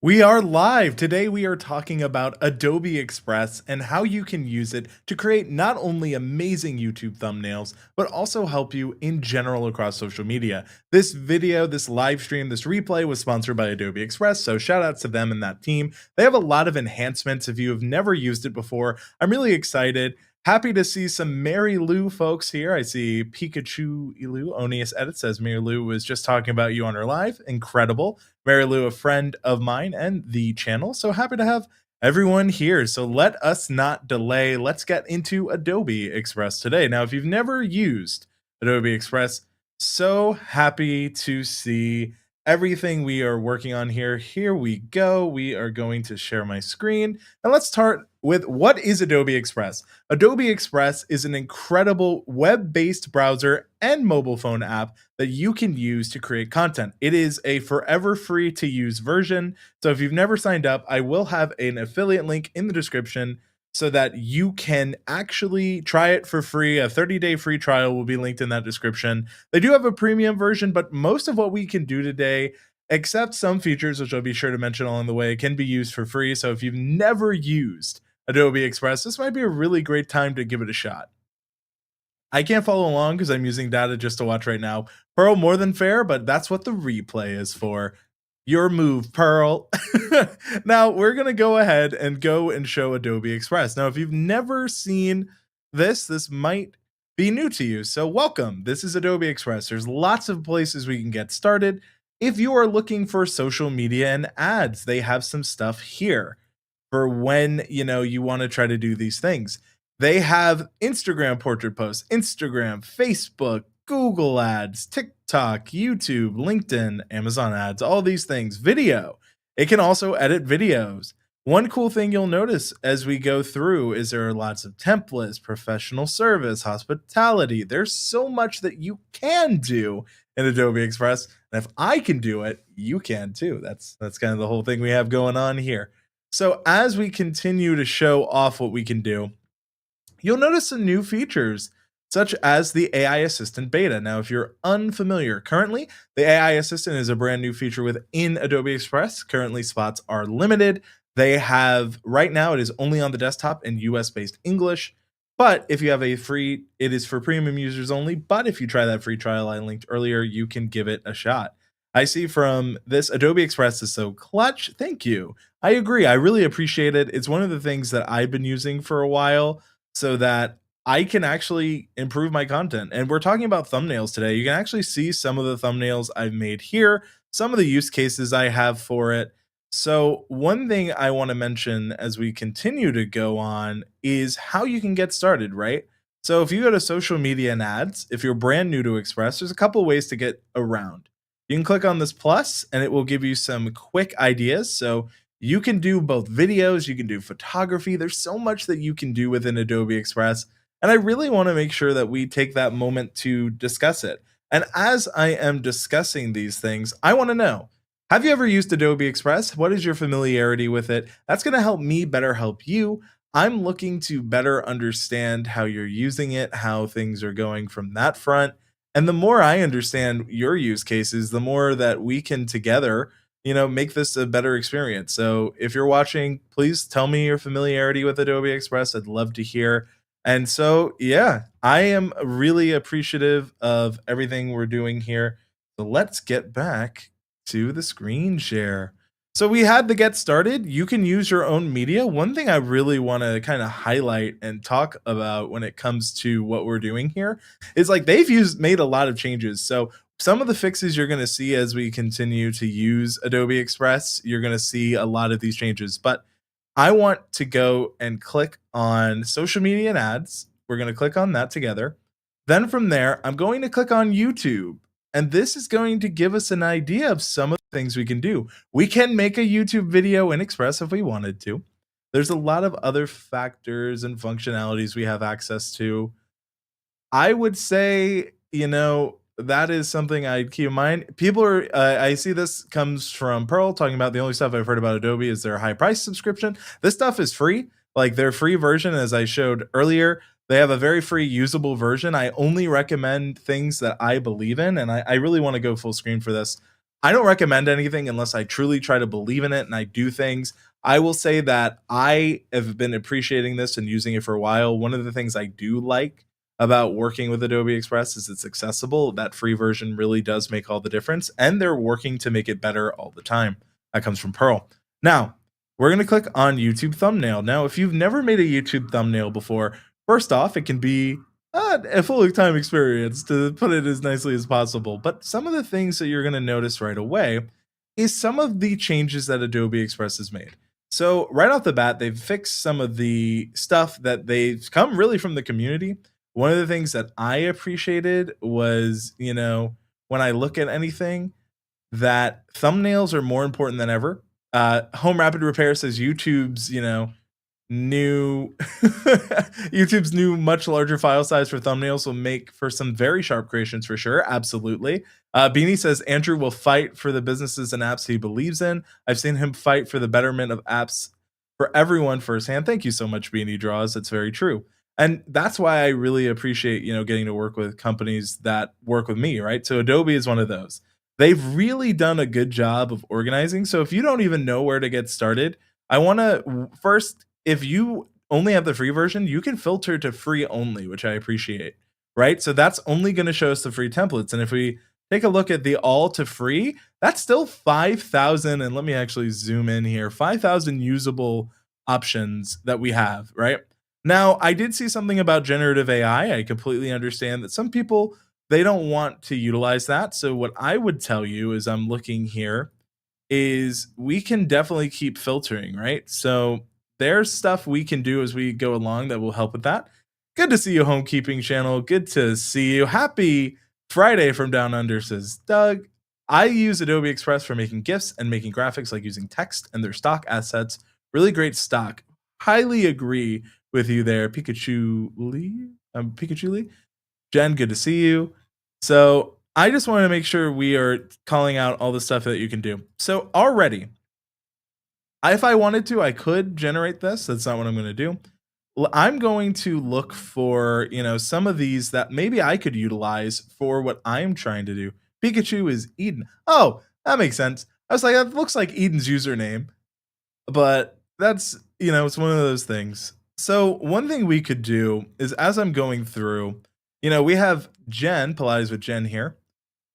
We are live. Today we are talking about Adobe Express and how you can use it to create not only amazing YouTube thumbnails, but also help you in general across social media. This video, this live stream, this replay was sponsored by Adobe Express, so shout outs to them and that team. They have a lot of enhancements if you have never used it before. I'm really excited. Happy to see some Mary Lou folks here. I see Pikachu Ilu. Onius Edit says Mary Lou was just talking about you on her live. Incredible. Mary Lou, a friend of mine and the channel. So happy to have everyone here. So let us not delay. Let's get into Adobe Express today. Now, if you've never used Adobe Express, so happy to see everything we are working on here. Here we go. We are going to share my screen. And let's start with what is Adobe Express? Adobe Express is an incredible web-based browser and mobile phone app that you can use to create content. It is a forever free to use version. So if you've never signed up, I will have an affiliate link in the description so that you can actually try it for free. A 30-day free trial will be linked in that description. They do have a premium version, but most of what we can do today, except some features, which I'll be sure to mention along the way, can be used for free. So if you've never used Adobe Express, this might be a really great time to give it a shot. I can't follow along because I'm using data just to watch right now. Pearl, more than fair, but that's what the replay is for. Your move, Pearl. Now, we're going to go ahead and go and show Adobe Express. Now, if you've never seen this might be new to you. So welcome. This is Adobe Express. There's lots of places we can get started. If you are looking for social media and ads, they have some stuff here for when, you want to try to do these things. They have Instagram portrait posts, Instagram, Facebook, Google ads, TikTok, YouTube, LinkedIn, Amazon ads, all these things. Video. It can also edit videos. One cool thing you'll notice as we go through is there are lots of templates, professional service, hospitality. There's so much that you can do in Adobe Express. And if I can do it, you can too. That's kind of the whole thing we have going on here. So as we continue to show off what we can do, you'll notice some new features, such as the AI Assistant beta. Now, if you're unfamiliar, currently, the AI Assistant is a brand new feature within Adobe Express. Currently, spots are limited. They have, right now, it is only on the desktop in US-based English. But if you have a free, it is for premium users only. But if you try that free trial I linked earlier, you can give it a shot. I see from this, Adobe Express is so clutch. Thank you. I agree. I really appreciate it. It's one of the things that I've been using for a while so that I can actually improve my content. And we're talking about thumbnails today. You can actually see some of the thumbnails I've made here, some of the use cases I have for it. So one thing I want to mention as we continue to go on is how you can get started, right? So if you go to social media and ads, if you're brand new to Express, there's a couple ways to get around. You can click on this plus and it will give you some quick ideas. So you can do both videos, you can do photography. There's so much that you can do within Adobe Express. And I really want to make sure that we take that moment to discuss it. And as I am discussing these things, I want to know, have you ever used Adobe Express? What is your familiarity with it? That's going to help me better help you. I'm looking to better understand how you're using it, how things are going from that front. And the more I understand your use cases, the more that we can together make this a better experience. So if you're watching, please tell me your familiarity with Adobe Express. I'd love to hear. And so, yeah, I am really appreciative of everything we're doing here. So let's get back to the screen share. So we had the get started. You can use your own media. One thing I really want to kind of highlight and talk about when it comes to what we're doing here is like made a lot of changes. So some of the fixes you're going to see as we continue to use Adobe Express, you're going to see a lot of these changes. But I want to go and click on social media and ads. We're going to click on that together. Then from there, I'm going to click on YouTube. And this is going to give us an idea of some of the things we can do. We can make a YouTube video in Express if we wanted to. There's a lot of other factors and functionalities we have access to. I would say, that is something I'd keep in mind. People are, I see this comes from Pearl talking about the only stuff I've heard about Adobe is their high price subscription. This stuff is free. Like their free version, as I showed earlier, they have a very free usable version. I only recommend things that I believe in, and I really want to go full screen for this. I don't recommend anything unless I truly try to believe in it and I do things. I will say that I have been appreciating this and using it for a while. One of the things I do like about working with Adobe Express is it's accessible. That free version really does make all the difference, and they're working to make it better all the time. That comes from Pearl. Now, we're going to click on YouTube thumbnail. Now, if you've never made a YouTube thumbnail before, first off, it can be a full time experience, to put it as nicely as possible. But some of the things that you're going to notice right away is some of the changes that Adobe Express has made. So, right off the bat, they've fixed some of the stuff that they've come really from the community. One of the things that I appreciated was, when I look at anything, that thumbnails are more important than ever. Home Rapid Repair says new YouTube's new much larger file size for thumbnails will make for some very sharp creations for sure. Absolutely. Beanie says Andrew will fight for the businesses and apps he believes in. I've seen him fight for the betterment of apps for everyone firsthand. Thank you so much, Beanie Draws. It's very true. And that's why I really appreciate, getting to work with companies that work with me, right? So Adobe is one of those. They've really done a good job of organizing. So if you don't even know where to get started, I want to first, if you only have the free version, you can filter to free only, which I appreciate, right? So that's only going to show us the free templates. And if we take a look at the all to free, that's still 5,000. And let me actually zoom in here, 5,000 usable options that we have, right? Now, I did see something about generative AI. I completely understand that some people, they don't want to utilize that. So what I would tell you is I'm looking here is we can definitely keep filtering, right? So there's stuff we can do as we go along that will help with that. Good to see you, Homekeeping Channel. Good to see you. Happy Friday from Down Under, says Doug. I use Adobe Express for making GIFs and making graphics, like using text and their stock assets. Really great stock. Highly agree with you there, Pikachu Lee. Pikachu Lee. Jen, good to see you. So I just want to make sure we are calling out all the stuff that you can do. So already, if I wanted to, I could generate this. That's not what I'm going to do. I'm going to look for, some of these that maybe I could utilize for what I'm trying to do. Pikachu is Eden. Oh, that makes sense. I was like, that looks like Eden's username, but that's, it's one of those things. So one thing we could do is, as I'm going through, we have Jen, Pilates with Jen here.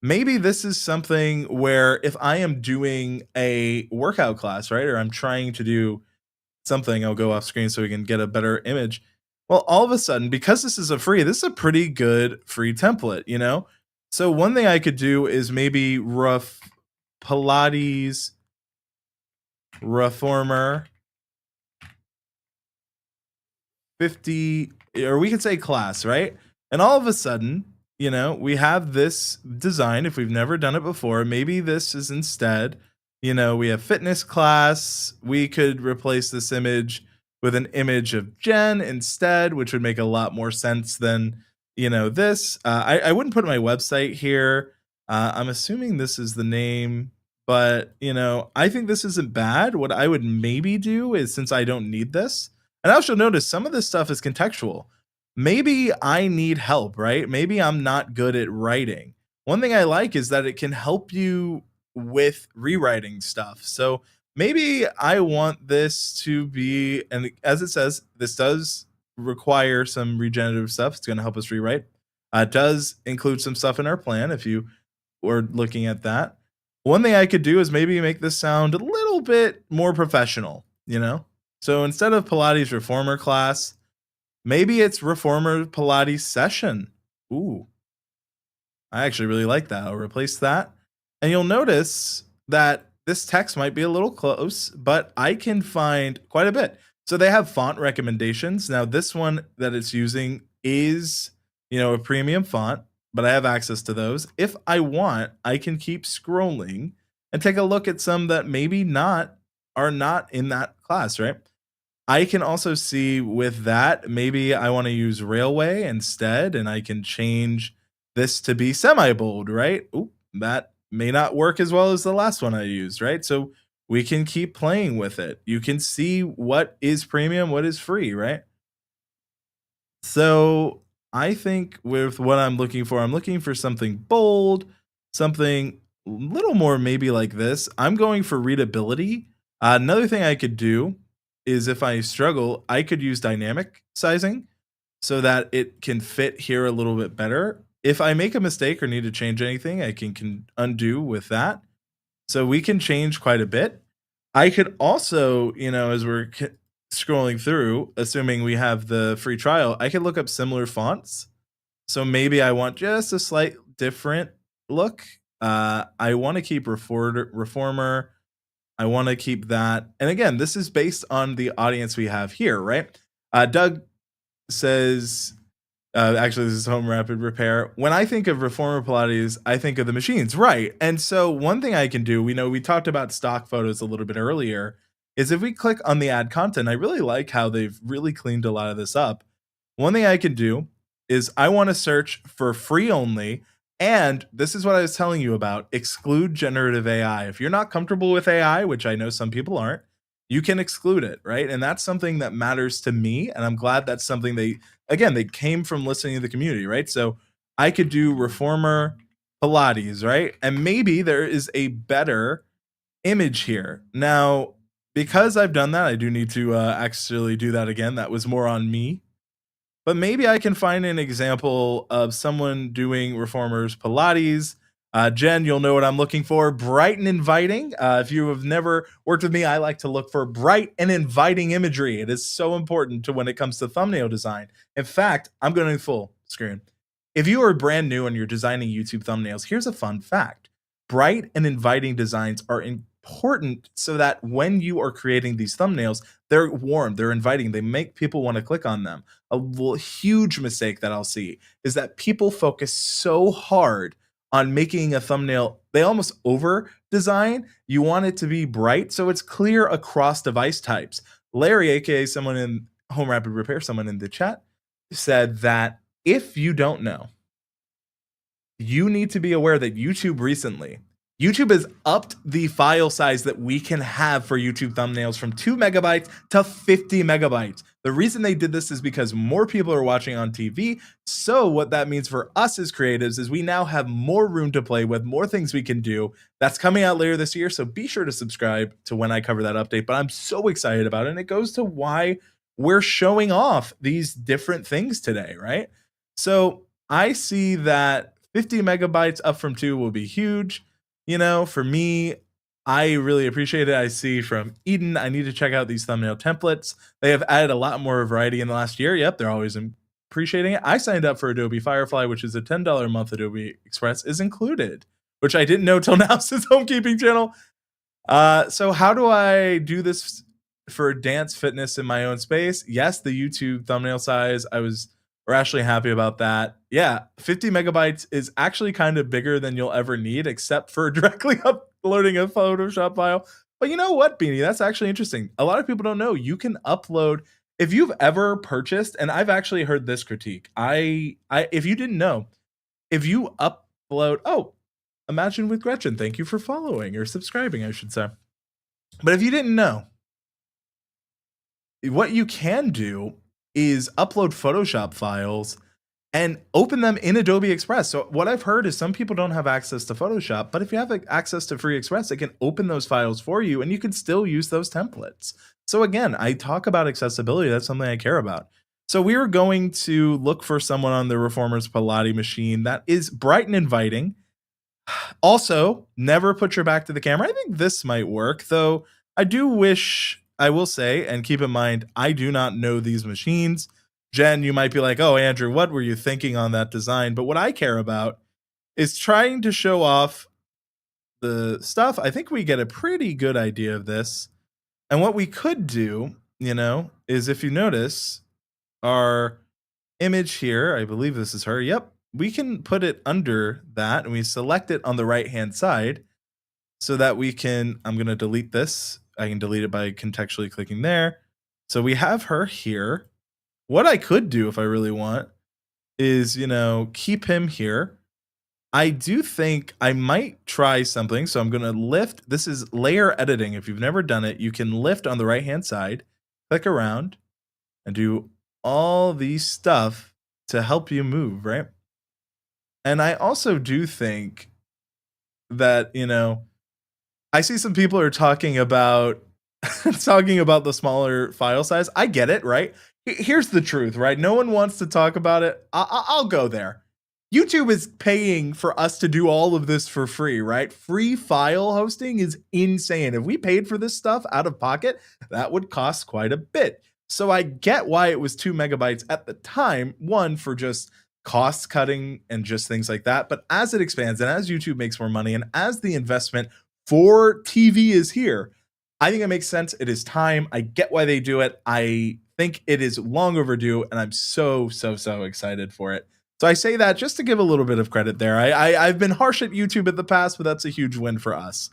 Maybe this is something where if I am doing a workout class, right, or I'm trying to do something, I'll go off screen so we can get a better image. Well, all of a sudden, because this is this is a pretty good free template. So one thing I could do is maybe rough Pilates reformer 50, or we could say class, right? And all of a sudden, we have this design. If we've never done it before, maybe this is instead, we have fitness class. We could replace this image with an image of Jen instead, which would make a lot more sense than, this. I wouldn't put my website here. I'm assuming this is the name, but, I think this isn't bad. What I would maybe do is, since I don't need this, and I also notice some of this stuff is contextual. Maybe I need help, right? Maybe I'm not good at writing. One thing I like is that it can help you with rewriting stuff. So maybe I want this to be, and as it says, this does require some regenerative stuff. It's going to help us rewrite. It does include some stuff in our plan if you were looking at that. One thing I could do is maybe make this sound a little bit more professional. So instead of Pilates reformer class, maybe it's reformer Pilates session. Ooh, I actually really like that. I'll replace that. And you'll notice that this text might be a little close, but I can find quite a bit. So they have font recommendations. Now, this one that it's using is, a premium font, but I have access to those. If I want, I can keep scrolling and take a look at some that maybe are not in that class, right? I can also see with that, maybe I want to use Railway instead, and I can change this to be semi-bold, right? Ooh, that may not work as well as the last one I used, right? So we can keep playing with it. You can see what is premium, what is free, right? So I think with what I'm looking for something bold, something little more maybe like this. I'm going for readability. Another thing I could do is if I struggle, I could use dynamic sizing so that it can fit here a little bit better. If I make a mistake or need to change anything, I can undo with that. So we can change quite a bit. I could also, as we're scrolling through, assuming we have the free trial, I could look up similar fonts. So maybe I want just a slight different look. I want to keep reformer. I want to keep that. And again, this is based on the audience we have here, right? Doug says, actually, this is home rapid repair. When I think of reformer Pilates, I think of the machines, right? And so one thing I can do, we talked about stock photos a little bit earlier, is if we click on the add content, I really like how they've really cleaned a lot of this up. One thing I can do is I want to search for free only. And this is what I was telling you about, exclude generative AI. If you're not comfortable with AI, which I know some people aren't, you can exclude it, right? And that's something that matters to me. And I'm glad that's something they came from listening to the community, right? So I could do reformer Pilates, right? And maybe there is a better image here. Now, because I've done that, I do need to actually do that again. That was more on me, but maybe I can find an example of someone doing reformers Pilates. Jen, you'll know what I'm looking for. Bright and inviting. If you have never worked with me, I like to look for bright and inviting imagery. It is so important to when it comes to thumbnail design. In fact, I'm going full screen. If you are brand new and you're designing YouTube thumbnails, here's a fun fact. Bright and inviting designs are important so that when you are creating these thumbnails, they're warm, they're inviting, they make people want to click on them. Huge mistake that I'll see is that people focus so hard on making a thumbnail, they almost over design. You want it to be bright so it's clear across device types. Larry, aka someone in Home Rapid Repair, someone in the chat, said that if you don't know, you need to be aware that YouTube has upped the file size that we can have for YouTube thumbnails from 2 megabytes to 50 megabytes. The reason they did this is because more people are watching on TV. So what that means for us as creatives is we now have more room to play with, more things we can do. That's coming out later this year. So be sure to subscribe to when I cover that update. But I'm so excited about it. And it goes to why we're showing off these different things today, right? So I see that 50 megabytes up from 2 will be huge. For me, I really appreciate it. I see from Eden, I need to check out these thumbnail templates. They have added a lot more variety in the last year. Yep, they're always appreciating it. I signed up for Adobe Firefly, which is a $10 a month. Adobe Express is included, which I didn't know till now since Homekeeping Channel. So how do I do this for dance fitness in my own space? Yes, the YouTube thumbnail size. We're actually happy about that. Yeah, 50 megabytes is actually kind of bigger than you'll ever need, except for directly uploading a Photoshop file. But you know what, Beanie? That's actually interesting. A lot of people don't know you can upload. If you've ever purchased, and I've actually heard this critique, if you didn't know, if you upload, imagine with Gretchen, thank you for following or subscribing, I should say. But if you didn't know, what you can do is upload Photoshop files and open them in Adobe Express. So what I've heard is some people don't have access to Photoshop, but if you have access to Free Express, it can open those files for you and you can still use those templates. So again, I talk about accessibility. That's something I care about. So we are going to look for someone on the Reformers Pilates machine that is bright and inviting. Also, never put your back to the camera. I think this might work, though I do wish, I will say, and keep in mind, I do not know these machines. Jen, you might be like, oh, Andrew, what were you thinking on that design? But what I care about is trying to show off the stuff. I think we get a pretty good idea of this. And what we could do, is if you notice our image here, I believe this is her. Yep. We can put it under that and we select it on the right hand side so that we can, I'm going to delete this. I can delete it by contextually clicking there. So we have her here. What I could do if I really want is, keep him here. I do think I might try something. So I'm going to lift. This is layer editing. If you've never done it, you can lift on the right hand side, click around and do all these stuff to help you move, right? And I also do think that, I see some people are talking about talking about the smaller file size. I get it, right? Here's the truth, right? No one wants to talk about it. I'll go there. YouTube is paying for us to do all of this for free, right? Free file hosting is insane. If we paid for this stuff out of pocket, that would cost quite a bit. So I get why it was 2 MB at the time, one for just cost cutting and just things like that. But as it expands and as YouTube makes more money and as the investment for TV is here, I think it makes sense. It is time. I get why they do it. I think it is long overdue, and I'm so, so, so excited for it. So I say that just to give a little bit of credit there. I've been harsh at YouTube in the past, but that's a huge win for us.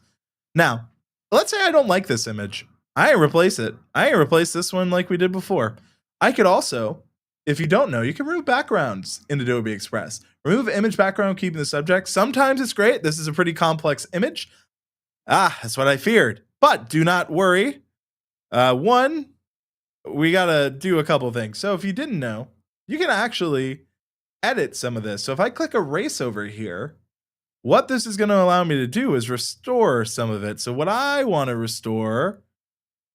Now, let's say I don't like this image. I replace it. I replace this one like we did before. I could also, if you don't know, you can remove backgrounds in Adobe Express. Remove image background, keeping the subject. Sometimes it's great. This is a pretty complex image. That's what I feared. But do not worry. One, we got to do a couple things. So if you didn't know, you can actually edit some of this. So if I click erase over here, what this is going to allow me to do is restore some of it. So what I want to restore,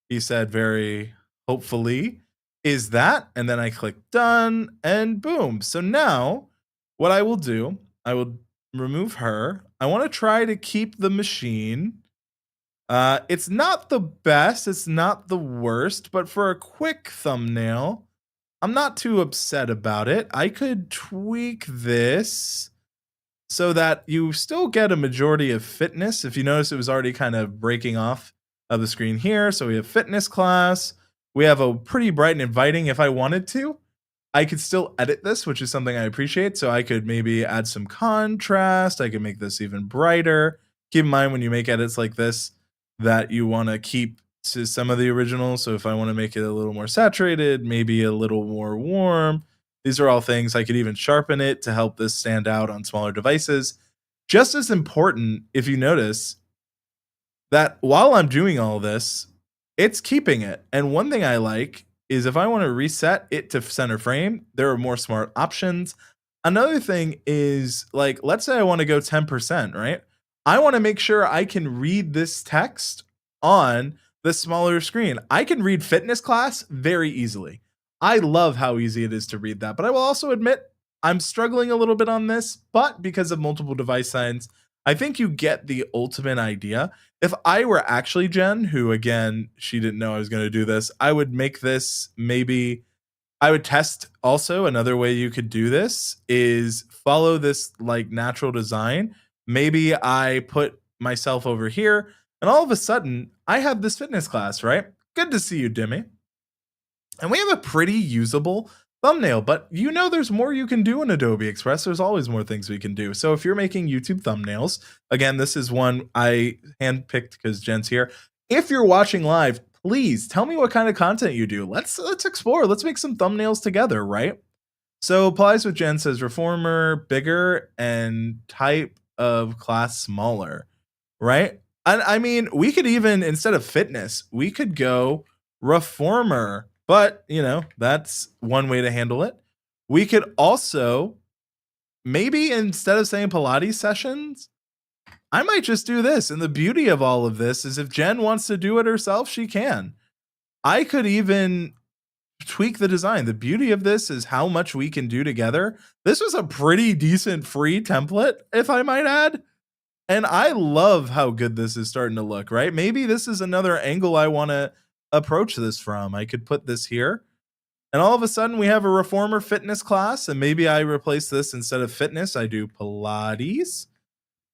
he said very hopefully, is that. And then I click done and boom. So now what I will do, I will remove her. I want to try to keep the machine. It's not the best, it's not the worst, but for a quick thumbnail, I'm not too upset about it. I could tweak this so that you still get a majority of fitness. If you notice, it was already kind of breaking off of the screen here. So we have fitness class. We have a pretty bright and inviting. If I wanted to, I could still edit this, which is something I appreciate. So I could maybe add some contrast. I could make this even brighter. Keep in mind when you make edits like this that you want to keep to some of the original. So if I want to make it a little more saturated, maybe a little more warm, these are all things. I could even sharpen it to help this stand out on smaller devices. Just as important, if you notice, that while I'm doing all this, it's keeping it. And one thing I like is if I want to reset it to center frame, there are more smart options. Another thing is, like, let's say I want to go 10%, right? I want to make sure I can read this text on the smaller screen. I can read fitness class very easily. I love how easy it is to read that, but I will also admit I'm struggling a little bit on this, but because of multiple device signs, I think you get the ultimate idea. If I were actually Jen, who again, she didn't know I was going to do this, I would make this maybe I would test also another way you could do this is follow this like natural design. Maybe I put myself over here and all of a sudden I have this fitness class, right? Good to see you, Dimmy. And we have a pretty usable thumbnail, but there's more you can do in Adobe Express. There's always more things we can do. So if you're making YouTube thumbnails, again, this is one I handpicked because Jen's here. If you're watching live, please tell me what kind of content you do. Let's explore. Let's make some thumbnails together, right? So applies what Jen says, reformer bigger and type of class smaller, right? And I mean, we could even, instead of fitness, we could go reformer, but that's one way to handle it. We could also, maybe instead of saying Pilates sessions, I might just do this. And the beauty of all of this is if Jen wants to do it herself, she can. I could even tweak the design. The beauty of this is how much we can do together. This was a pretty decent free template, if I might add. And I love how good this is starting to look, right? Maybe this is another angle I want to approach this from. I could put this here. And all of a sudden we have a reformer fitness class. And maybe I replace this instead of fitness. I do Pilates.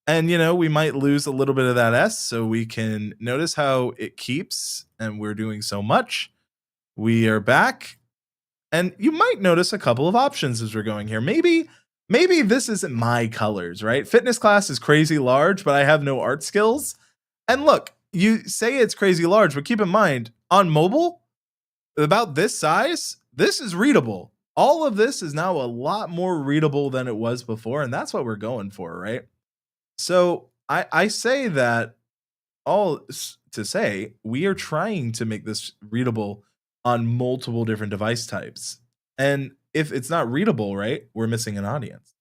And, we might lose a little bit of that S. So we can notice how it keeps. And we're doing so much. We are back. And you might notice a couple of options as we're going here. Maybe this isn't my colors, right? Fitness class is crazy large, but I have no art skills. And look, you say it's crazy large, but keep in mind, on mobile, about this size, this is readable. All of this is now a lot more readable than it was before, and that's what we're going for, right? So I say that all to say we are trying to make this readable on multiple different device types. And if it's not readable, right, we're missing an audience.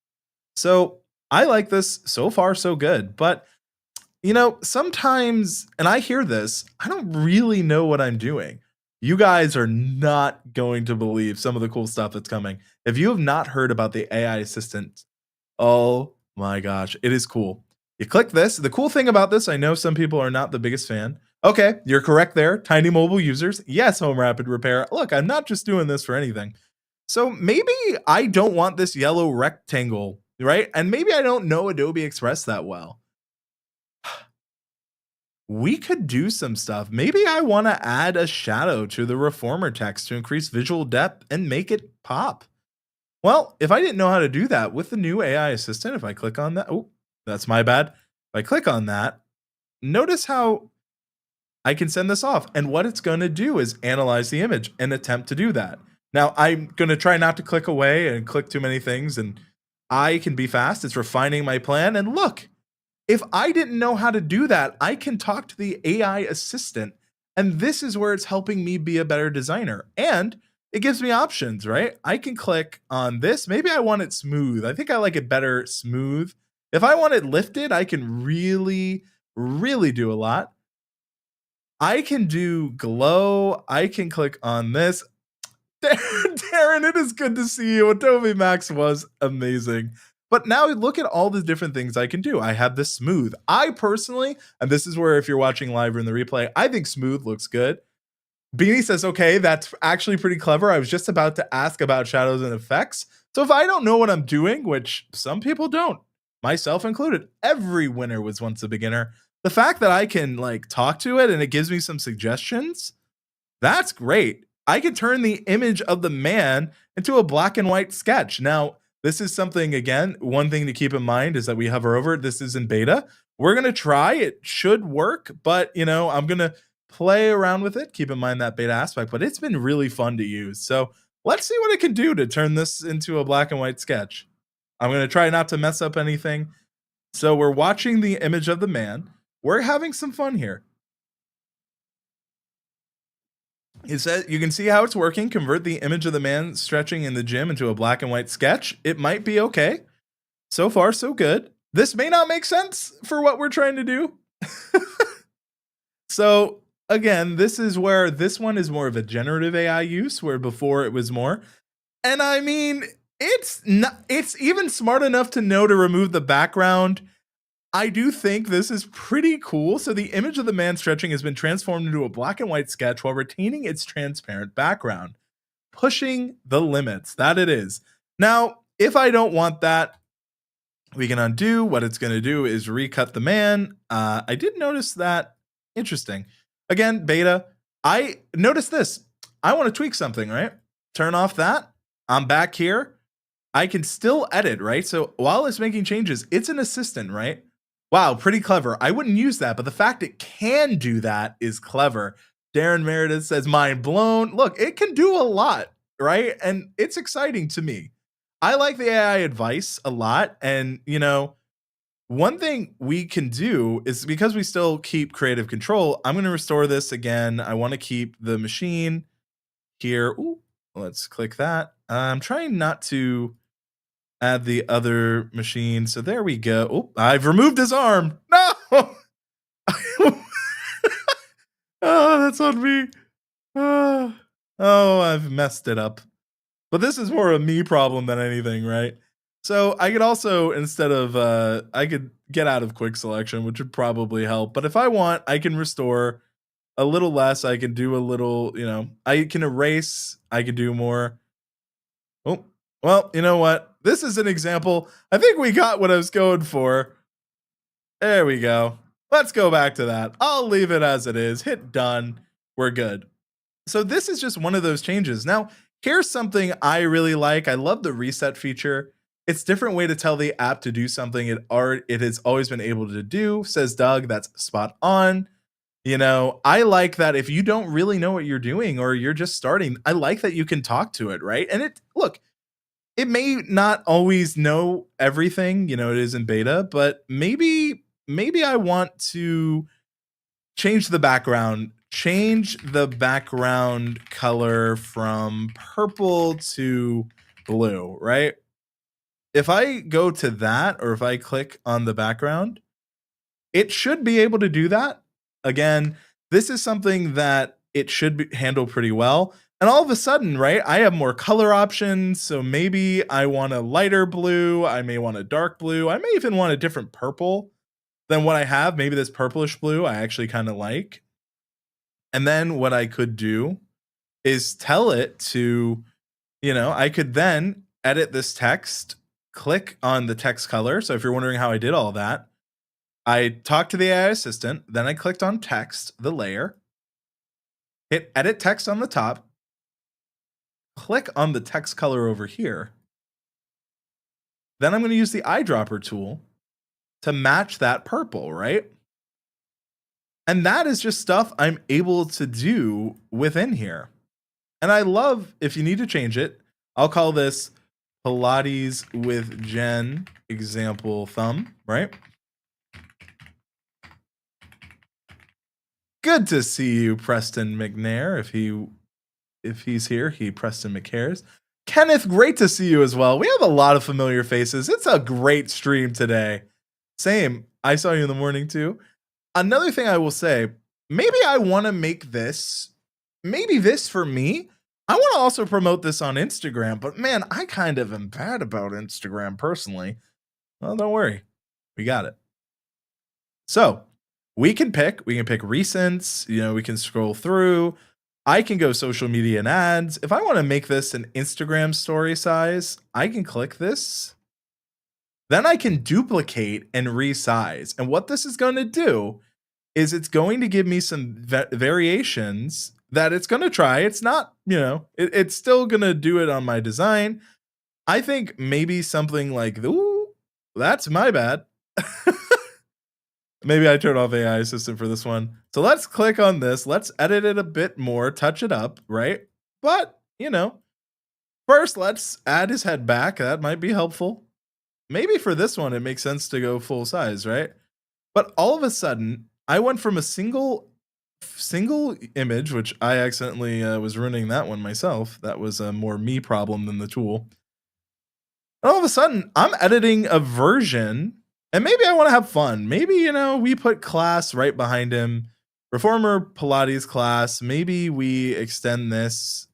So I like this. So far, so good. But Sometimes, and I hear this, I don't really know what I'm doing. You guys are not going to believe some of the cool stuff that's coming. If you have not heard about the AI assistant, oh my gosh, it is cool. You click this. The cool thing about this, I know some people are not the biggest fan. Okay, you're correct there. Tiny mobile users. Yes, home rapid repair. Look, I'm not just doing this for anything. So maybe I don't want this yellow rectangle, right? And maybe I don't know Adobe Express that well. We could do some stuff. Maybe I want to add a shadow to the reformer text to increase visual depth and make it pop. Well, if I didn't know how to do that with the new AI assistant, if I click on that, oh, that's my bad. If I click on that, notice how I can send this off. And what it's going to do is analyze the image and attempt to do that. Now, I'm going to try not to click away and click too many things. And I can be fast. It's refining my plan. And look, if I didn't know how to do that, I can talk to the AI assistant. And this is where it's helping me be a better designer. And it gives me options, right? I can click on this. Maybe I want it smooth. I think I like it better smooth. If I want it lifted, I can really, really do a lot. I can do glow. I can click on this. Darren, it is good to see you. Adobe Max was amazing. But now look at all the different things I can do. I have the smooth. I personally, and this is where if you're watching live or in the replay, I think smooth looks good. Beanie says, okay, that's actually pretty clever. I was just about to ask about shadows and effects. So if I don't know what I'm doing, which some people don't, myself included, every winner was once a beginner. The fact that I can like talk to it and it gives me some suggestions, that's great. I can turn the image of the man into a black and white sketch. Now, this is something, again, one thing to keep in mind is that we hover over it. This is in beta. We're going to try. It should work, but, I'm going to play around with it. Keep in mind that beta aspect, but it's been really fun to use. So let's see what it can do to turn this into a black and white sketch. I'm going to try not to mess up anything. So we're watching the image of the man. We're having some fun here. It says you can see how it's working. Convert the image of the man stretching in the gym into a black and white sketch. It might be okay. So far, so good. This may not make sense for what we're trying to do. So again, this is where this one is more of a generative AI use, where before it was more. And I mean, it's even smart enough to know to remove the background. I do think this is pretty cool. So the image of the man stretching has been transformed into a black and white sketch while retaining its transparent background, pushing the limits. That it is. Now, if I don't want that, we can undo. What it's going to do is recut the man. I did notice that. Interesting. Again, beta. I noticed this. I want to tweak something, right? Turn off that. I'm back here. I can still edit, right? So while it's making changes, it's an assistant, right? Wow, pretty clever. I wouldn't use that, but the fact it can do that is clever. Darren Meredith says, mind blown. Look, it can do a lot, right? And it's exciting to me. I like the AI advice a lot. And, one thing we can do is because we still keep creative control, I'm going to restore this again. I want to keep the machine here. Ooh, let's click that. I'm trying not to add the other machine. So there we go. Oh, I've removed his arm. No. Oh, that's on me. Oh, I've messed it up. But this is more a me problem than anything, right? So I could also, instead of, I could get out of quick selection, which would probably help. But if I want, I can restore a little less. I can do a little, I can erase. I can do more. Oh, well, you know what? This is an example. I think we got what I was going for. There we go. Let's go back to that. I'll leave it as it is. Hit done. We're good. So this is just one of those changes. Now, here's something I really like. I love the reset feature. It's a different way to tell the app to do something it has always been able to do, says Doug. That's spot on. I like that if you don't really know what you're doing or you're just starting, I like that you can talk to it, right? And it may not always know everything, it is in beta, but maybe I want to change the background color from purple to blue, right? If I go to that, or if I click on the background, it should be able to do that. Again, this is something that it should handle pretty well. And all of a sudden, right, I have more color options. So maybe I want a lighter blue. I may want a dark blue. I may even want a different purple than what I have. Maybe this purplish blue I actually kind of like. And then what I could do is tell it to, I could then edit this text, click on the text color. So if you're wondering how I did all that, I talked to the AI assistant, then I clicked on text, the layer, hit edit text on the top, click on the text color over here. Then I'm going to use the eyedropper tool to match that purple, right? And that is just stuff I'm able to do within here. And I love, if you need to change it, I'll call this Pilates with Jen example thumb, right? Good to see you, Preston McNair. If he's here, Preston McCares. Kenneth, great to see you as well. We have a lot of familiar faces. It's a great stream today. Same. I saw you in the morning too. Another thing I will say, maybe I want to make this, maybe this for me. I want to also promote this on Instagram, but man, I kind of am bad about Instagram personally. Well, don't worry. We got it. So we can pick recents, we can scroll through. I can go social media and ads. If I want to make this an Instagram story size, I can click this. Then I can duplicate and resize. And what this is going to do is it's going to give me some variations that it's going to try. It's not, it's still going to do it on my design. I think maybe something like, ooh, that's my bad. Maybe I turn off AI assistant for this one. So let's click on this. Let's edit it a bit more, touch it up, right? But, first let's add his head back. That might be helpful. Maybe for this one, it makes sense to go full size, right? But all of a sudden, I went from a single image, which I accidentally was ruining that one myself. That was a more me problem than the tool. And all of a sudden, I'm editing a version. And maybe I want to have fun. Maybe, we put class right behind him. Reformer Pilates class. Maybe we extend this.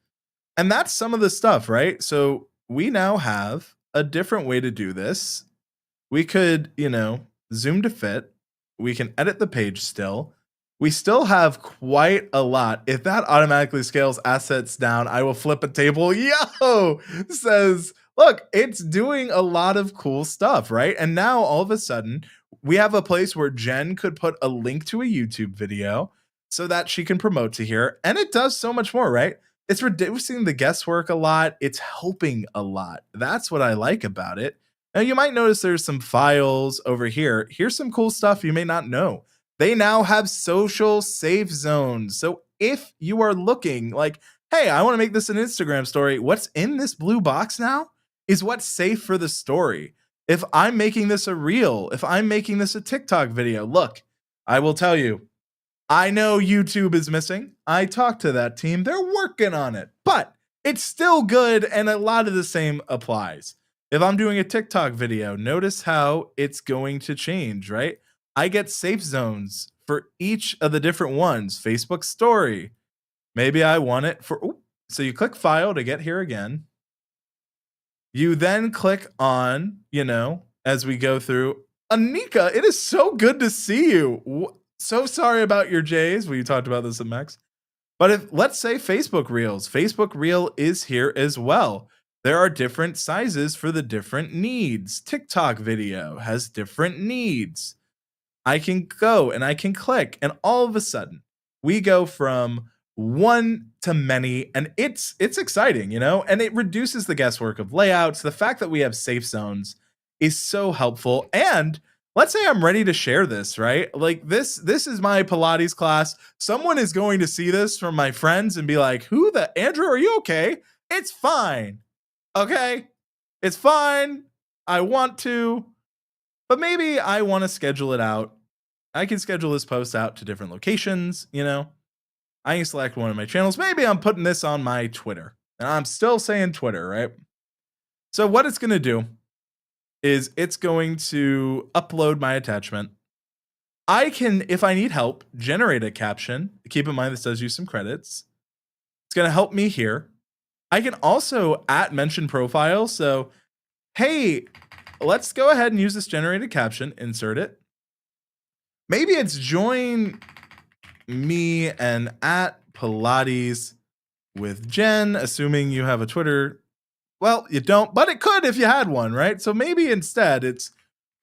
And that's some of the stuff, right? So we now have a different way to do this. We could, zoom to fit. We can edit the page still. We still have quite a lot. If that automatically scales assets down, I will flip a table. Yo, says, look, it's doing a lot of cool stuff, right? And now all of a sudden, we have a place where Jen could put a link to a YouTube video so that she can promote to here. And it does so much more, right? It's reducing the guesswork a lot. It's helping a lot. That's what I like about it. Now, you might notice there's some files over here. Here's some cool stuff you may not know. They now have social safe zones. So if you are looking like, hey, I want to make this an Instagram story, what's in this blue box now is what's safe for the story. If I'm making this a reel, if I'm making this a TikTok video, look, I will tell you, I know YouTube is missing. I talked to that team. They're working on it, but it's still good. And a lot of the same applies. If I'm doing a TikTok video, notice how it's going to change, right? I get safe zones for each of the different ones. Facebook story. Maybe I want it for, so you click file to get here again. You then click on, as we go through. Anika, it is so good to see you. So sorry about your J's. We talked about this at Max. But if, let's say Facebook Reels. Facebook Reel is here as well. There are different sizes for the different needs. TikTok video has different needs. I can go and I can click, and all of a sudden we go from one to many, and it's exciting, and it reduces the guesswork of layouts. The fact that we have safe zones is so helpful. And let's say I'm ready to share this, right? Like this is my Pilates class. Someone is going to see this from my friends and be like, Andrew, are you okay? It's fine. Okay. It's fine. I want to, but maybe I want to schedule it out. I can schedule this post out to different locations, I can select one of my channels. Maybe I'm putting this on my Twitter. And I'm still saying Twitter, right? So what it's going to do is it's going to upload my attachment. I can, if I need help, generate a caption. Keep in mind this does use some credits. It's gonna help me here. I can also mention profile. So, hey, let's go ahead and use this generated caption, insert it. Maybe it's join me and at Pilates with Jen, assuming you have a Twitter. Well, you don't, but it could if you had one, right? So maybe instead it's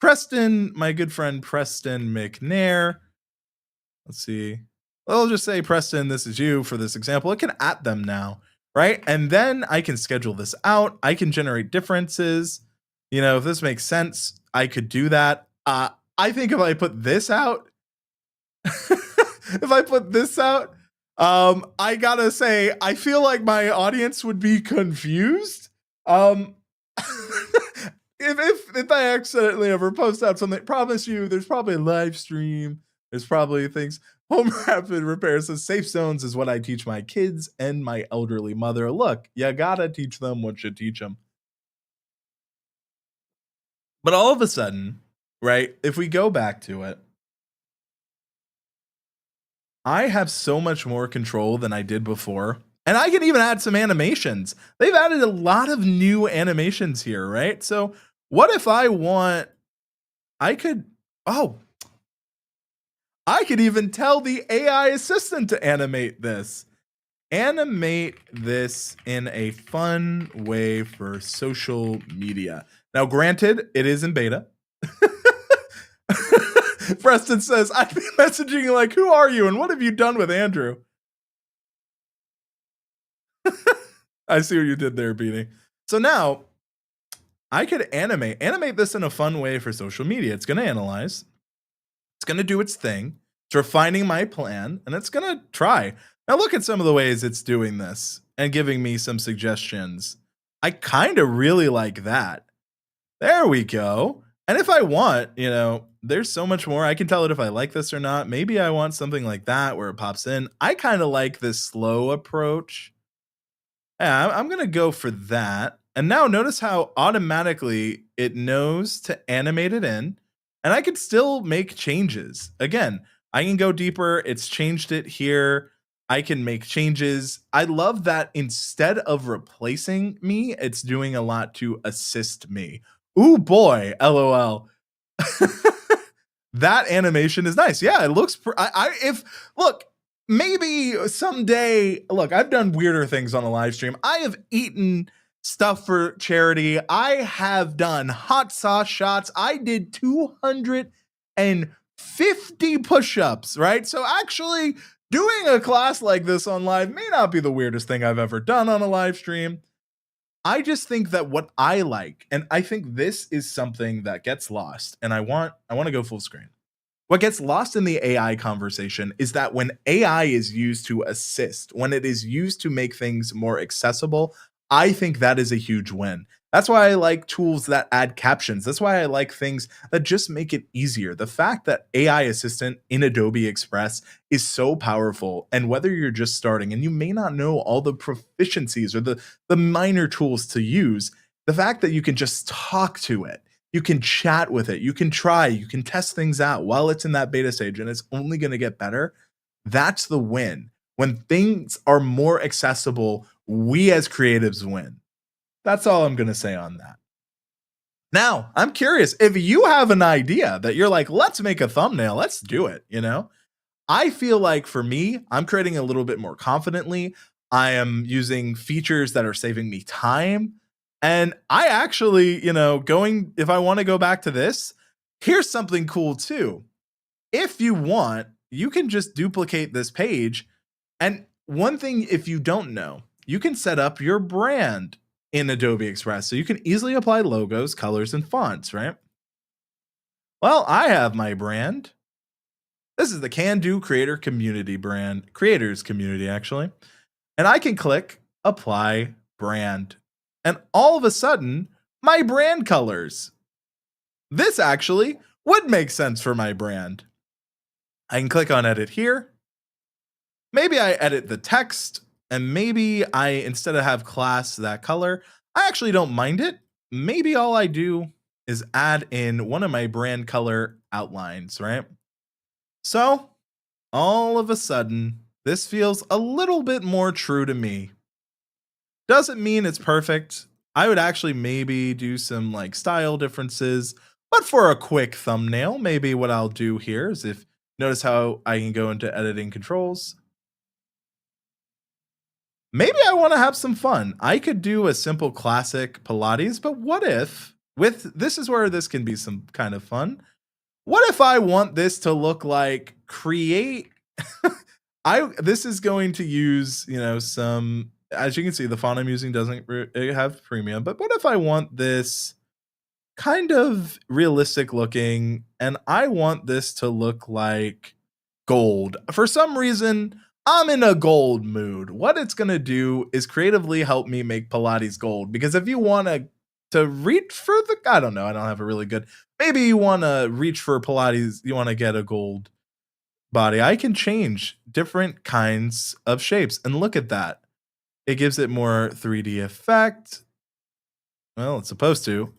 Preston, my good friend Preston McNair. Let's see. I'll just say, Preston, this is you for this example. It can at them now, right? And then I can schedule this out. I can generate differences. You know, if this makes sense, I could do that. I think if I put this out, if I put this out, I gotta say, I feel like my audience would be confused. If I accidentally ever post out something, promise you, there's probably a live stream. There's probably things. Home Rapid Repair says safe zones is what I teach my kids and my elderly mother. Look, you gotta teach them what you teach them. But all of a sudden, right? If we go back to it, I have so much more control than I did before. And I can even add some animations. They've added a lot of new animations here, right? So what if I want, I could, oh, I could even tell the AI assistant to animate this. Animate this in a fun way for social media. Now, granted, it is in beta. Preston says, I've been messaging like, who are you and what have you done with Andrew? I see what you did there, Beanie. So now I could animate this in a fun way for social media. It's going to analyze. It's going to do its thing. It's refining my plan, and it's going to try. Now look at some of the ways it's doing this and giving me some suggestions. I kind of really like that. There we go. And if I want, you know, there's so much more. I can tell it if I like this or not. Maybe I want something like that where it pops in. I kind of like this slow approach. Yeah, I'm going to go for that. And now notice how automatically it knows to animate it in. And I can still make changes. Again, I can go deeper. It's changed it here. I can make changes. I love that instead of replacing me, it's doing a lot to assist me. Ooh boy, LOL. That animation is nice. Yeah, it looks. Look, maybe someday. Look, I've done weirder things on a live stream. I have eaten stuff for charity. I have done hot sauce shots. I did 250 push-ups. Right, so actually doing a class like this on live may not be the weirdest thing I've ever done on a live stream. I just think that what I like, and I think this is something that gets lost, and I want to go full screen. What gets lost in the AI conversation is that when AI is used to assist, when it is used to make things more accessible, I think that is a huge win. That's why I like tools that add captions. That's why I like things that just make it easier. The fact that AI assistant in Adobe Express is so powerful, and whether you're just starting and you may not know all the proficiencies or the minor tools to use, the fact that you can just talk to it, you can chat with it, you can try, you can test things out while it's in that beta stage and it's only going to get better. That's the win. When things are more accessible, we as creatives win. That's all I'm going to say on that. Now, I'm curious if you have an idea that you're like, let's make a thumbnail, let's do it, you know? I feel like for me, I'm creating a little bit more confidently. I am using features that are saving me time. And I actually, you know, if I want to go back to this, here's something cool too. If you want, you can just duplicate this page. And one thing, if you don't know, you can set up your brand in Adobe Express. So you can easily apply logos, colors, and fonts, right? Well, I have my brand. This is the Can Do Creator Community brand, creators community actually. And I can click apply brand. And all of a sudden, my brand colors. This actually would make sense for my brand. I can click on edit here. Maybe I edit the text, and maybe I, instead of have class that color, I actually don't mind it. Maybe all I do is add in one of my brand color outlines, right? So, all of a sudden, this feels a little bit more true to me. Doesn't mean it's perfect. I would actually maybe do some like style differences, but for a quick thumbnail, maybe what I'll do here is if notice how I can go into editing controls. Maybe I want to have some fun. I could do a simple classic Pilates, but what if with this is where this can be some kind of fun. What if I want this to look like create I this is going to use, some as you can see the font I'm using doesn't have premium, but what if I want this kind of realistic looking and I want this to look like gold. For some reason, I'm in a gold mood. What it's going to do is creatively help me make Pilates gold because if you want to reach for the I don't know, I don't have a really good. Maybe you want to reach for Pilates, you want to get a gold body. I can change different kinds of shapes and look at that. It gives it more 3D effect. Well, it's supposed to.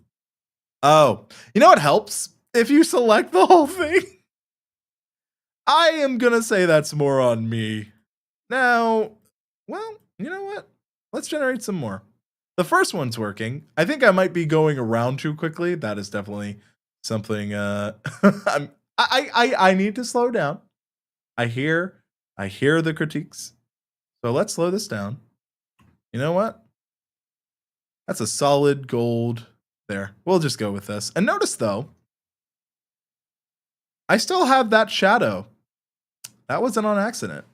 Oh, you know what helps? If you select the whole thing. I am going to say that's more on me. Now, well, you know what? Let's generate some more. The first one's working. I think I might be going around too quickly. That is definitely something I need to slow down. I hear the critiques. So let's slow this down. You know what? That's a solid gold there. We'll just go with this. And notice though, I still have that shadow. That wasn't on accident.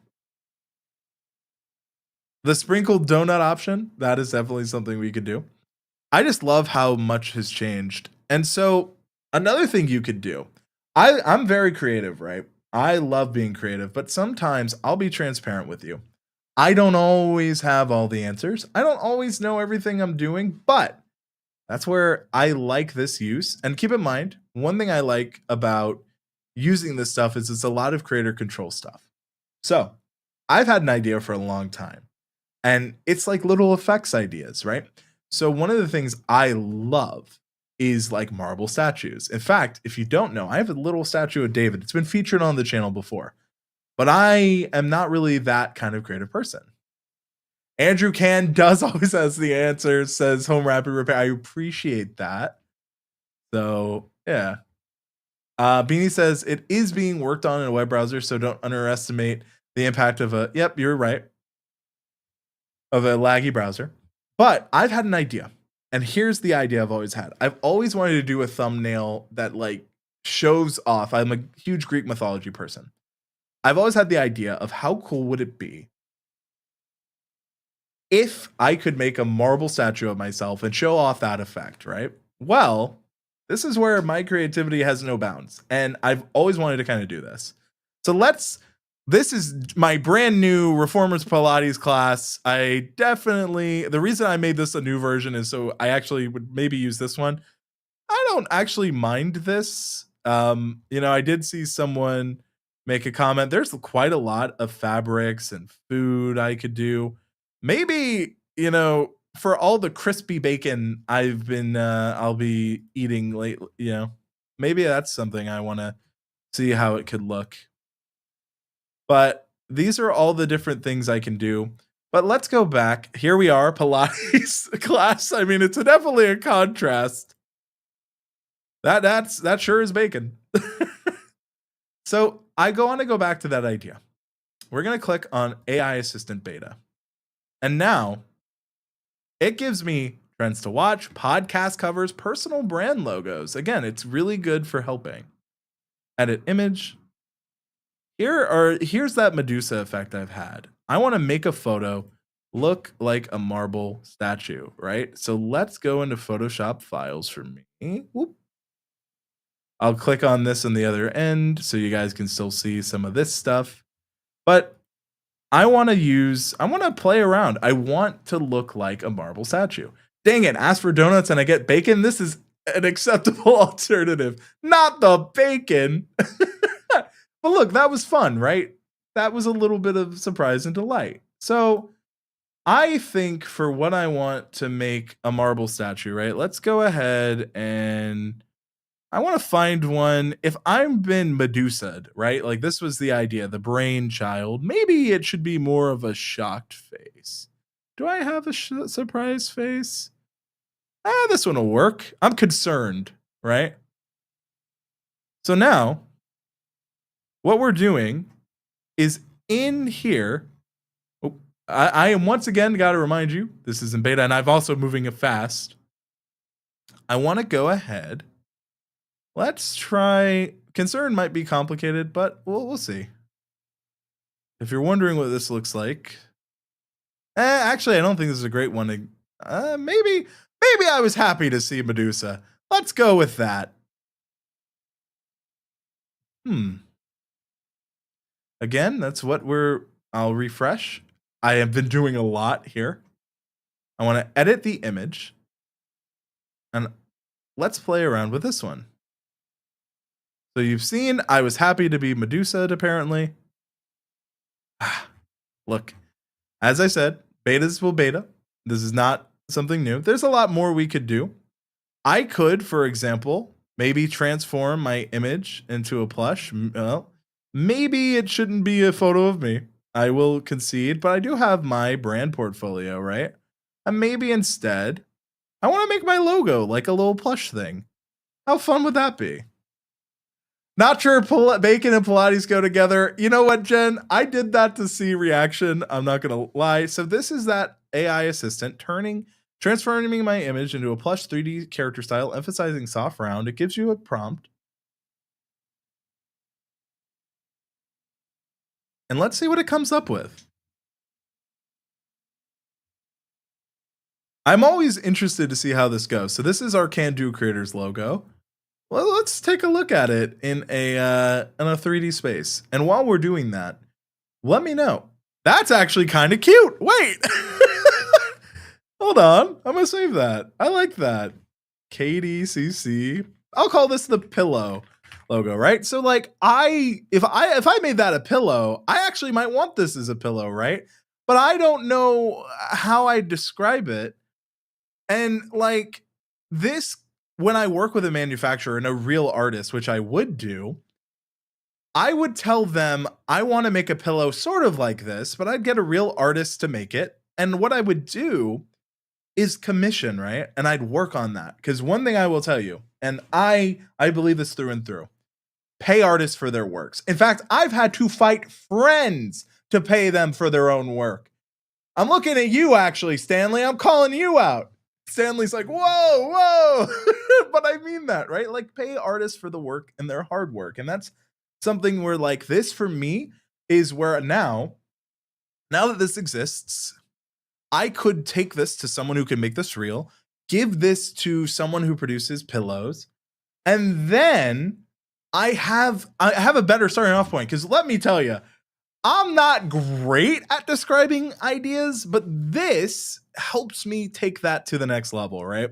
The sprinkled donut option, that is definitely something we could do. I just love how much has changed. And so another thing you could do, I'm very creative, right? I love being creative, but sometimes I'll be transparent with you. I don't always have all the answers. I don't always know everything I'm doing, but that's where I like this use. And keep in mind, one thing I like about using this stuff is it's a lot of creator control stuff. So I've had an idea for a long time, and it's like little effects ideas, right? So one of the things I love is like marble statues. In fact, if you don't know, I have a little statue of David. It's been featured on the channel before, but I am not really that kind of creative person. Andrew Can does always has the answer, says home rapid repair. I appreciate that. So yeah. Beanie says it is being worked on in a web browser, so don't underestimate the impact of a yep, you're right. Of a laggy browser. But I've had an idea. And here's the idea I've always had. I've always wanted to do a thumbnail that like shows off. I'm a huge Greek mythology person. I've always had the idea of how cool would it be if I could make a marble statue of myself and show off that effect, right? Well, this is where my creativity has no bounds. And I've always wanted to kind of do this. So this is my brand new Reformers Pilates class. The reason I made this a new version is so I actually would maybe use this one. I don't actually mind this. I did see someone make a comment. There's quite a lot of fabrics and food I could do. Maybe, for all the crispy bacon I'll be eating lately, maybe that's something I want to see how it could look. But these are all the different things I can do. But let's go back. Here we are, Pilates class. I mean, it's definitely a contrast. That sure is bacon. So I want to go back to that idea. We're going to click on AI Assistant Beta. And now it gives me trends to watch, podcast covers, personal brand logos. Again, it's really good for helping. Edit image. Here's that Medusa effect I've had. I want to make a photo look like a marble statue, right? So let's go into Photoshop files for me. Whoop. I'll click on this on the other end so you guys can still see some of this stuff. But I want to play around. I want to look like a marble statue. Dang it, ask for donuts and I get bacon. This is an acceptable alternative. Not the bacon. But look, that was fun, right? That was a little bit of surprise and delight. So I think for what I want to make a marble statue, right? Let's go ahead and I want to find one. If I've been Medusa'd, right? Like this was the idea, the brainchild. Maybe it should be more of a shocked face. Do I have a surprise face? This one will work. I'm concerned, right? So now, what we're doing is in here. Oh, I am once again got to remind you, this is in beta, and I've also moving it fast. I want to go ahead. Let's try. Concern might be complicated, but we'll see. If you're wondering what this looks like, actually, I don't think this is a great one. Maybe I was happy to see Medusa. Let's go with that. Again, that's what I'll refresh. I have been doing a lot here. I want to edit the image. And let's play around with this one. So you've seen I was happy to be Medusa, apparently. Look, as I said, betas will beta. This is not something new. There's a lot more we could do. I could, for example, maybe transform my image into a plush. Well, maybe it shouldn't be a photo of me. I will concede, but I do have my brand portfolio, right? And maybe instead, I want to make my logo like a little plush thing. How fun would that be? Not sure bacon and Pilates go together. You know what, Jen? I did that to see reaction. I'm not going to lie. So this is that AI assistant transforming my image into a plush 3D character style, emphasizing soft round. It gives you a prompt. And let's see what it comes up with. I'm always interested to see how this goes. So this is our Can Do Creators logo. Well, let's take a look at it in a 3D space. And while we're doing that, let me know. That's actually kind of cute. Wait. Hold on. I'm going to save that. I like that. KDCC. I'll call this the pillow logo, right? So like if I made that a pillow, I actually might want this as a pillow, right? But I don't know how I describe it. And like this, when I work with a manufacturer and a real artist, which I would do, I would tell them I want to make a pillow sort of like this, but I'd get a real artist to make it. And what I would do is commission, right? And I'd work on that. Because one thing I will tell you, and I believe this through and through, pay artists for their works. In fact, I've had to fight friends to pay them for their own work. I'm looking at you, actually, Stanley. I'm calling you out. Stanley's like, whoa. But I mean that, right? Like, pay artists for the work and their hard work. And that's something where, like, this for me is where now that this exists, I could take this to someone who can make this real, give this to someone who produces pillows, and then I have a better starting off point. Because let me tell you, I'm not great at describing ideas, but this helps me take that to the next level, right?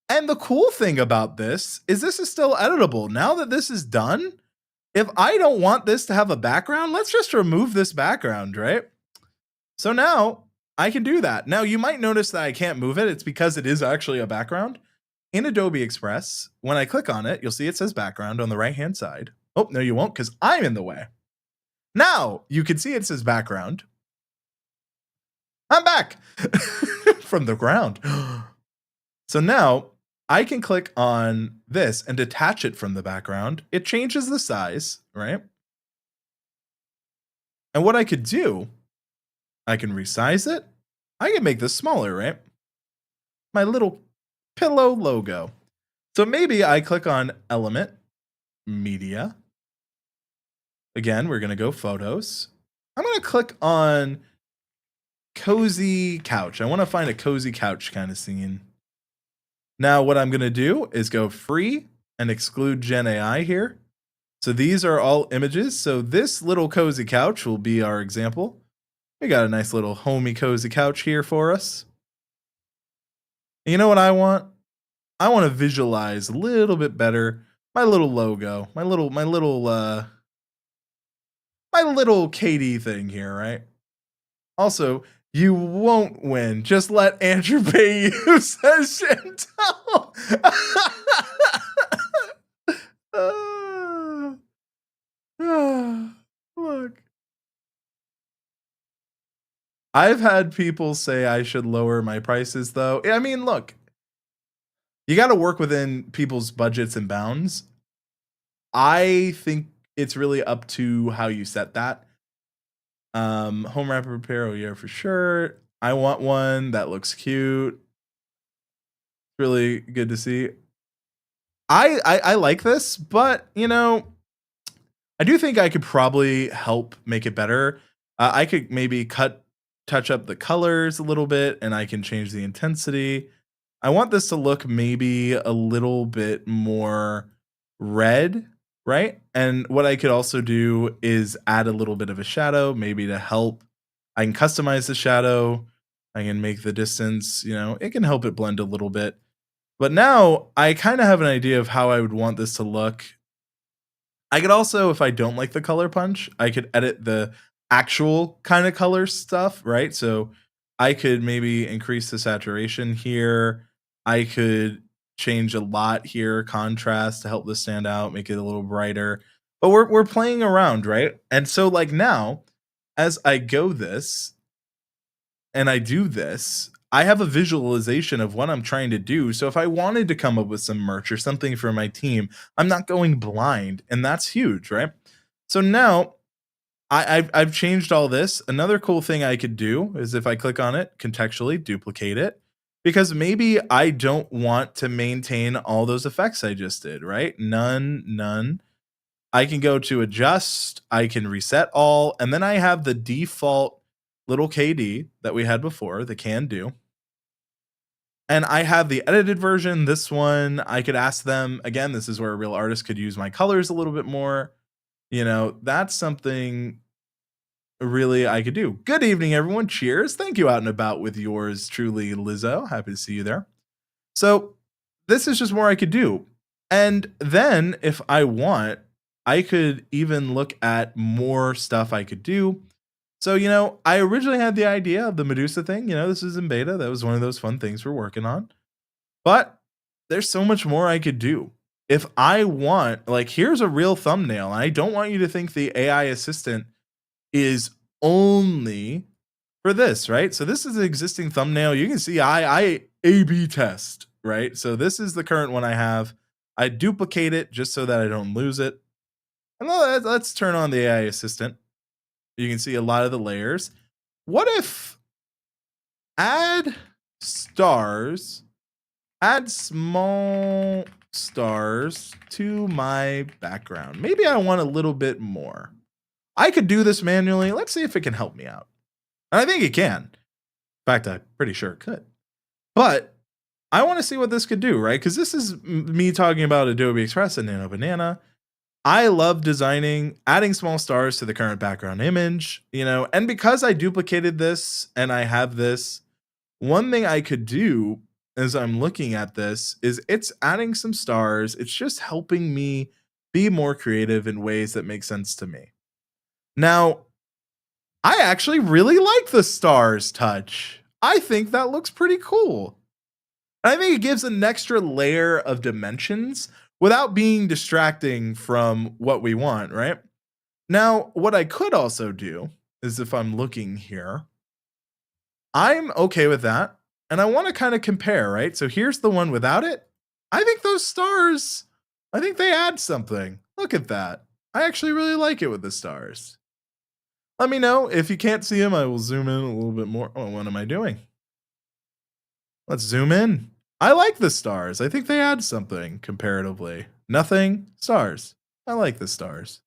And the cool thing about this is still editable. Now that this is done, if I don't want this to have a background, let's just remove this background, right? So now I can do that. Now you might notice that I can't move it. It's because it is actually a background. In Adobe Express, when I click on it, you'll see it says background on the right-hand side. Oh, no, you won't, because I'm in the way. Now you can see it says background. I'm back from the ground. So now I can click on this and detach it from the background. It changes the size, right? And what I could do, I can resize it. I can make this smaller, right? My little pillow logo. So maybe I click on Element, Media. Again, we're going to go Photos. I'm going to click on Cozy Couch. I want to find a cozy couch kind of scene. Now, what I'm going to do is go free and exclude Gen AI here. So these are all images. So this little cozy couch will be our example. We got a nice little homey cozy couch here for us. And you know what I want? I want to visualize a little bit better my little logo, my little KD thing here, right? Also, you won't win. Just let Andrew pay you, says Chantel. Ah, ah, look. I've had people say I should lower my prices though. I mean, look, you gotta work within people's budgets and bounds. I think it's really up to how you set that. Home wrapper repair, oh yeah, for sure. I want one that looks cute. Really good to see. I like this, but I do think I could probably help make it better. I could maybe touch up the colors a little bit, and I can change the intensity. I want this to look maybe a little bit more red, right? And what I could also do is add a little bit of a shadow, maybe to help. I can customize the shadow. I can make the distance, it can help it blend a little bit. But now I kind of have an idea of how I would want this to look. I could also, if I don't like the color punch, I could edit the actual kind of color stuff, right? So I could maybe increase the saturation here. I could change a lot here, contrast to help this stand out, make it a little brighter. But we're playing around, right? And so like now, as I go this, and I do this, I have a visualization of what I'm trying to do. So if I wanted to come up with some merch or something for my team, I'm not going blind, and that's huge, right? So now I've changed all this. Another cool thing I could do is if I click on it, contextually duplicate it, because maybe I don't want to maintain all those effects I just did, right? None. I can go to adjust, I can reset all, and then I have the default little KD that we had before, the can do. And I have the edited version. This one, I could ask them again. This is where a real artist could use my colors a little bit more. That's something really I could do. Good evening, everyone. Cheers. Thank you out and about with yours truly, Lizzo. Happy to see you there. So, this is just more I could do. And then if I want, I could even look at more stuff I could do. So, I originally had the idea of the Medusa thing. This is in beta. That was one of those fun things we're working on. But there's so much more I could do. If I want, like, here's a real thumbnail. I don't want you to think the AI assistant is only for this, right? So this is an existing thumbnail. You can see I A/B test, right? So this is the current one I have. I duplicate it just so that I don't lose it. And let's turn on the AI assistant. You can see a lot of the layers. What if add stars, add small stars to my background? Maybe I want a little bit more. I could do this manually. Let's see if it can help me out. And I think it can. In fact, I'm pretty sure it could. But I want to see what this could do, right? Because this is me talking about Adobe Express and Nano Banana. I love designing, adding small stars to the current background image, and because I duplicated this and I have this, one thing I could do as I'm looking at this is it's adding some stars. It's just helping me be more creative in ways that make sense to me. Now, I actually really like the stars touch. I think that looks pretty cool. I think it gives an extra layer of dimensions without being distracting from what we want, right? Now, what I could also do is if I'm looking here, I'm okay with that. And I want to kind of compare, right? So here's the one without it. I think those stars, I think they add something. Look at that. I actually really like it with the stars. Let me know. If you can't see them, I will zoom in a little bit more. Oh, what am I doing? Let's zoom in. I like the stars. I think they add something comparatively. Nothing, stars. I like the stars.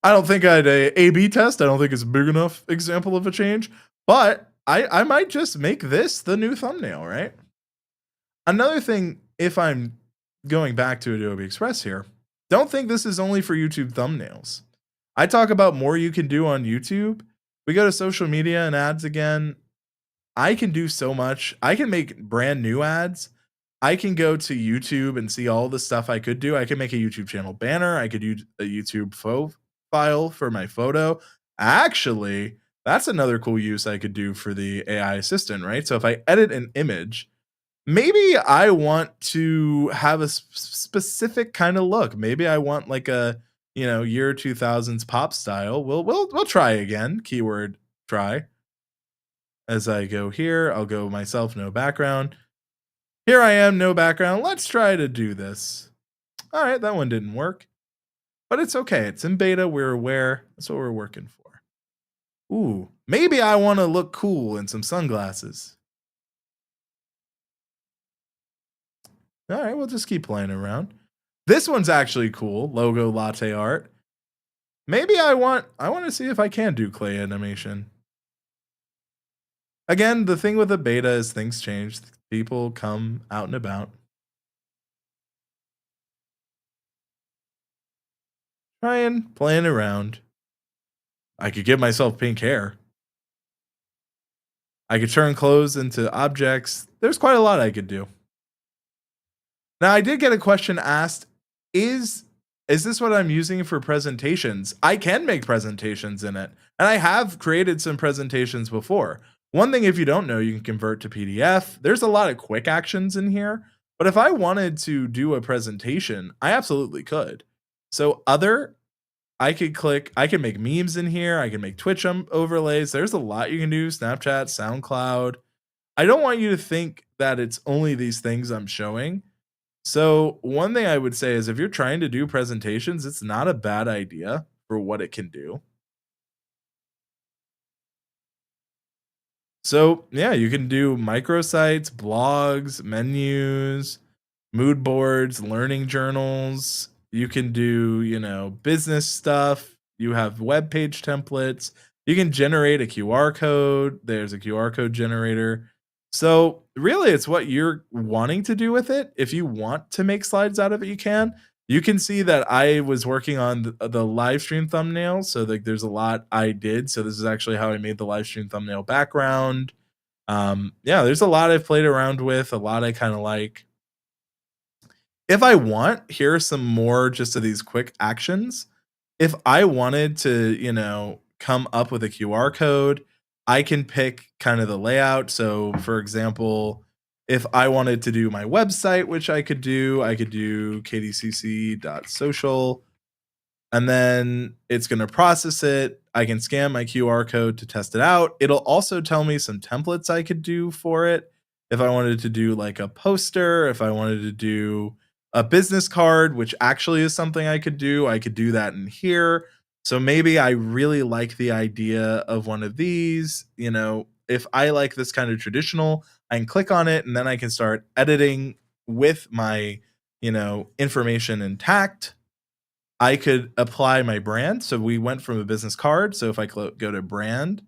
I don't think I'd A/B test. I don't think it's a big enough example of a change, but I might just make this the new thumbnail, right? Another thing, if I'm going back to Adobe Express here, don't think this is only for YouTube thumbnails. I talk about more you can do on YouTube. We go to social media and ads again. I can do so much. I can make brand new ads. I can go to YouTube and see all the stuff I could do. I can make a YouTube channel banner. I could use a YouTube file for my photo. Actually, that's another cool use I could do for the AI assistant, right? So if I edit an image, maybe I want to have a specific kind of look. Maybe I want like a, year 2000s pop style. We'll try again. Keyword try. As I go here, I'll go myself, no background. Here I am, no background. Let's try to do this. All right, that one didn't work, but it's okay. It's in beta. We're aware. That's what we're working for. Ooh, maybe I want to look cool in some sunglasses. All right, we'll just keep playing around. This one's actually cool. Logo latte art. Maybe I want to see if I can do clay animation. Again, the thing with the beta is things change. People come out and about. Trying, playing around. I could give myself pink hair. I could turn clothes into objects. There's quite a lot I could do. Now, I did get a question asked, is this what I'm using for presentations? I can make presentations in it, and I have created some presentations before. One thing, if you don't know, you can convert to PDF. There's a lot of quick actions in here, but if I wanted to do a presentation, I absolutely could. So I could click, I can make memes in here, I can make Twitch overlays. There's a lot you can do, Snapchat, SoundCloud. I don't want you to think that it's only these things I'm showing. So, one thing I would say is if you're trying to do presentations, it's not a bad idea for what it can do. So, yeah, you can do microsites, blogs, menus, mood boards, learning journals. You can do, business stuff. You have web page templates. You can generate a QR code. There's a QR code generator. So, really, it's what you're wanting to do with it. If you want to make slides out of it, you can. You can see that I was working on the live stream thumbnail. So, like, there's a lot I did. So, this is actually how I made the live stream thumbnail background. Yeah, there's a lot I've played around with, a lot I kind of like. If I want, here are some more just of these quick actions. If I wanted to, come up with a QR code, I can pick kind of the layout. So, for example, if I wanted to do my website, which I could do kdcc.social, and then it's going to process it. I can scan my QR code to test it out. It'll also tell me some templates I could do for it. If I wanted to do like a poster, if I wanted to do a business card, which actually is something I could do that in here. So maybe I really like the idea of one of these. If I like this kind of traditional, I can click on it and then I can start editing with my, information intact. I could apply my brand. So we went from a business card. So if I go to brand,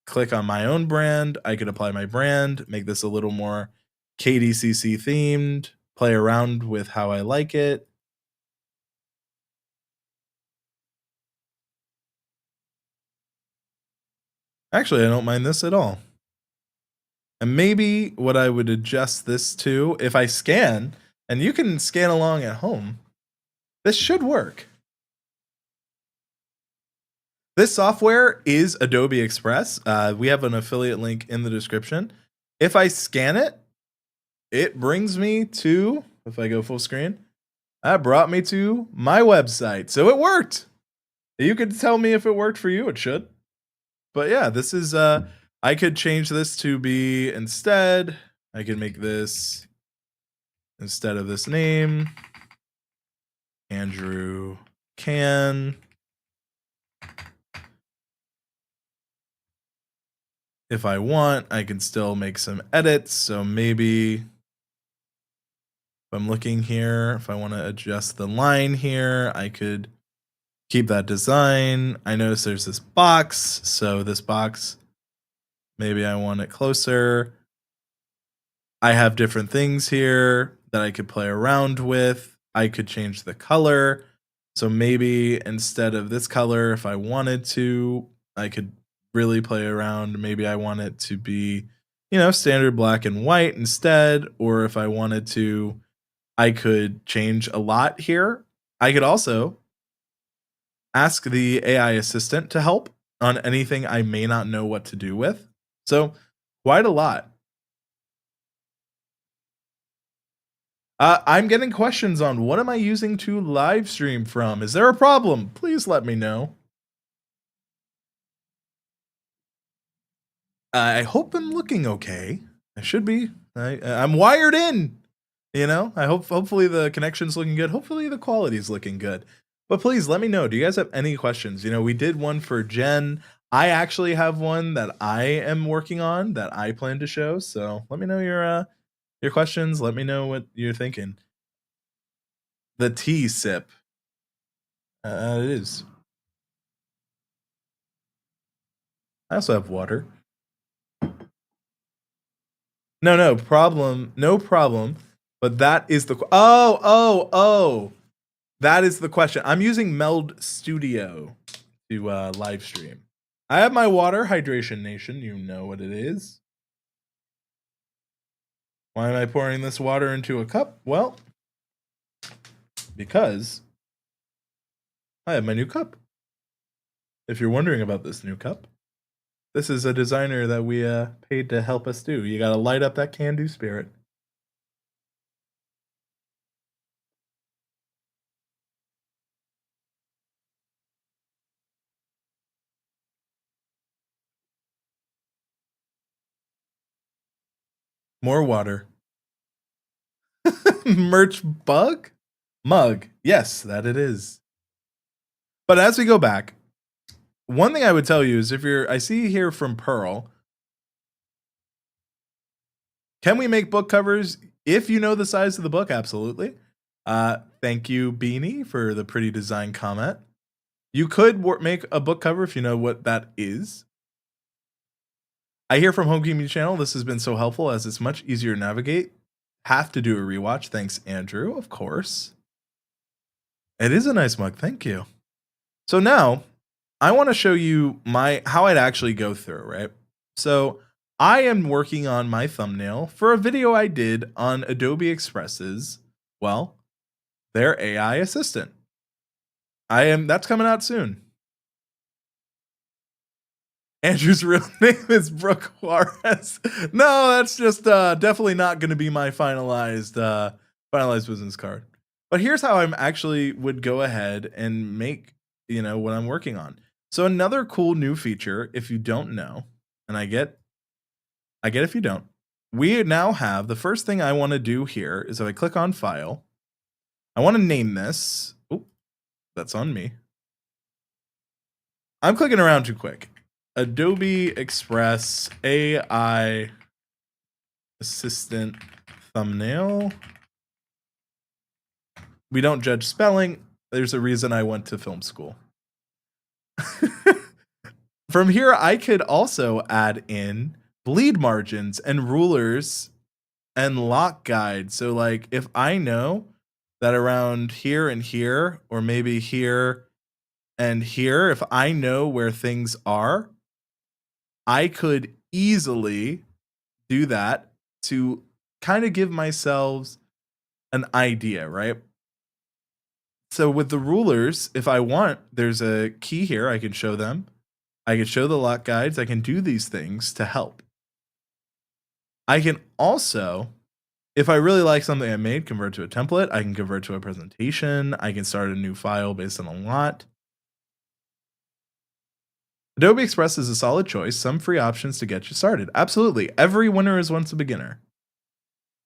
click on my own brand, I could apply my brand, make this a little more KDCC themed, play around with how I like it. Actually, I don't mind this at all. And maybe what I would adjust this to, if I scan, and you can scan along at home, this should work. This software is Adobe Express. We have an affiliate link in the description. If I scan it, it brings me to, if I go full screen, that brought me to my website. So it worked. You could tell me if it worked for you. It should. But yeah, this is I could change this to be instead. I could make this instead of this name, Andrew Can. If I want, I can still make some edits. So maybe if I'm looking here, if I want to adjust the line here, I could keep that design. I notice there's this box. So this box, maybe I want it closer. I have different things here that I could play around with. I could change the color. So maybe instead of this color, if I wanted to, I could really play around. Maybe I want it to be, standard black and white instead. Or if I wanted to, I could change a lot here. I could also ask the AI assistant to help on anything I may not know what to do with. So, quite a lot. I'm getting questions on what am I using to live stream from? Is there a problem? Please let me know. I hope I'm looking okay. I should be. I'm wired in. You know, hopefully the connection's looking good. Hopefully the quality's looking good. But please let me know. Do you guys have any questions? You know, we did one for Jen. I actually have one that I am working on that I plan to show. So let me know your questions. Let me know what you're thinking. The tea sip. It is. I also have water. No, no problem. No problem. But that is the oh. That is the question. I'm using Meld Studio to live stream. I have my water, Hydration Nation. You know what it is. Why am I pouring this water into a cup? Well, because I have my new cup. If you're wondering about this new cup, this is a designer that we paid to help us do. You got to light up that can-do spirit. More water. Merch bug? Mug. Yes, that it is. But as we go back, one thing I would tell you is I see here from Pearl, can we make book covers if you know the size of the book? Absolutely. Thank you, Beanie, for the pretty design comment. You could make a book cover if you know what that is. I hear from Home Community Channel, this has been so helpful as it's much easier to navigate. Have to do a rewatch. Thanks, Andrew, of course. It is a nice mug. Thank you. So now I want to show you how I'd actually go through, right? So I am working on my thumbnail for a video I did on Adobe Express's, well, their AI assistant. That's coming out soon. Andrew's real name is Brooke Juarez. No, that's just definitely not going to be my finalized business card. But here's how I'm actually would go ahead and make, what I'm working on. So another cool new feature, if you don't know, and I get if you don't, we now have the first thing I want to do here is if I click on file, I want to name this. Oh, that's on me. I'm clicking around too quick. Adobe Express AI Assistant Thumbnail. We don't judge spelling. There's a reason I went to film school. From here, I could also add in bleed margins and rulers and lock guides. So like if I know that around here and here, or maybe here and here, if I know where things are, I could easily do that to kind of give myself an idea, right? So with the rulers, if I want, there's a key here. I can show them. I can show the lock guides. I can do these things to help. I can also, if I really like something I made, convert to a template. I can convert to a presentation. I can start a new file based on a lot. Adobe Express is a solid choice. Some free options to get you started. Absolutely. Every winner is once a beginner.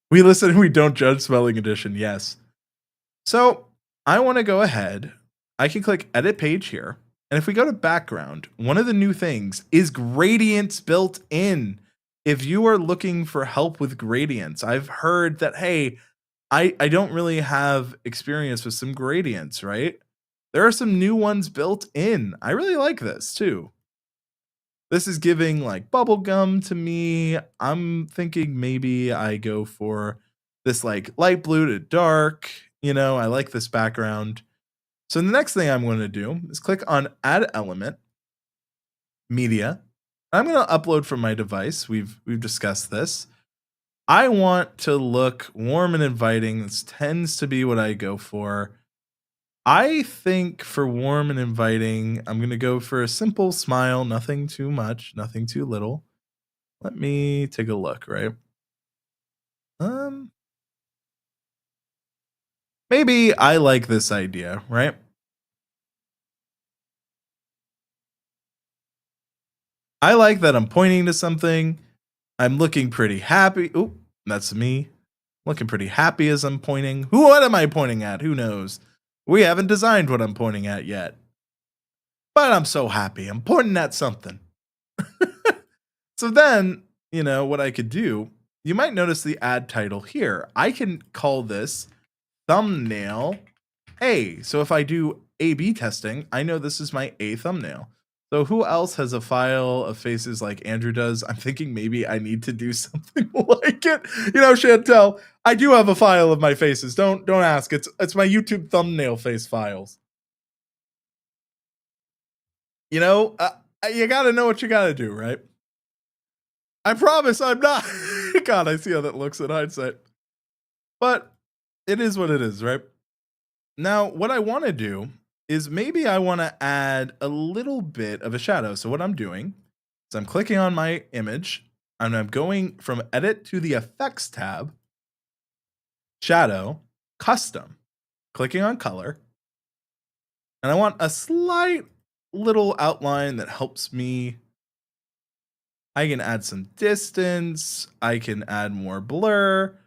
We listen and we don't judge spelling edition. Yes. So I want to go ahead. I can click edit page here. And if we go to background, one of the new things is gradients built in. If you are looking for help with gradients, I've heard that, hey, I don't really have experience with some gradients, right? There are some new ones built in. I really like this too. This is giving like bubblegum to me. I'm thinking maybe I go for this like light blue to dark. I like this background. So the next thing I'm going to do is click on add element, media. I'm going to upload from my device. We've discussed this. I want to look warm and inviting. This tends to be what I go for. I think for warm and inviting, I'm going to go for a simple smile, nothing too much, nothing too little. Let me take a look, right? Maybe I like this idea, right? I like that I'm pointing to something. I'm looking pretty happy. Oop, that's me. Looking pretty happy as I'm pointing. What am I pointing at? Who knows? We haven't designed what I'm pointing at yet. But I'm so happy. I'm pointing at something. So then, what I could do, you might notice the add title here. I can call this thumbnail A. So if I do A/B testing, I know this is my A thumbnail. So who else has a file of faces like Andrew does? I'm thinking maybe I need to do something like it. Chantel, I do have a file of my faces. Don't ask. It's my YouTube thumbnail face files. You got to know what you got to do, right? I promise I'm not. God, I see how that looks in hindsight. But it is what it is, right? Now, what I want to do is maybe I want to add a little bit of a shadow. So what I'm doing is I'm clicking on my image and I'm going from edit to the effects tab, shadow, custom, clicking on color. And I want a slight little outline that helps me. I can add some distance. I can add more blur.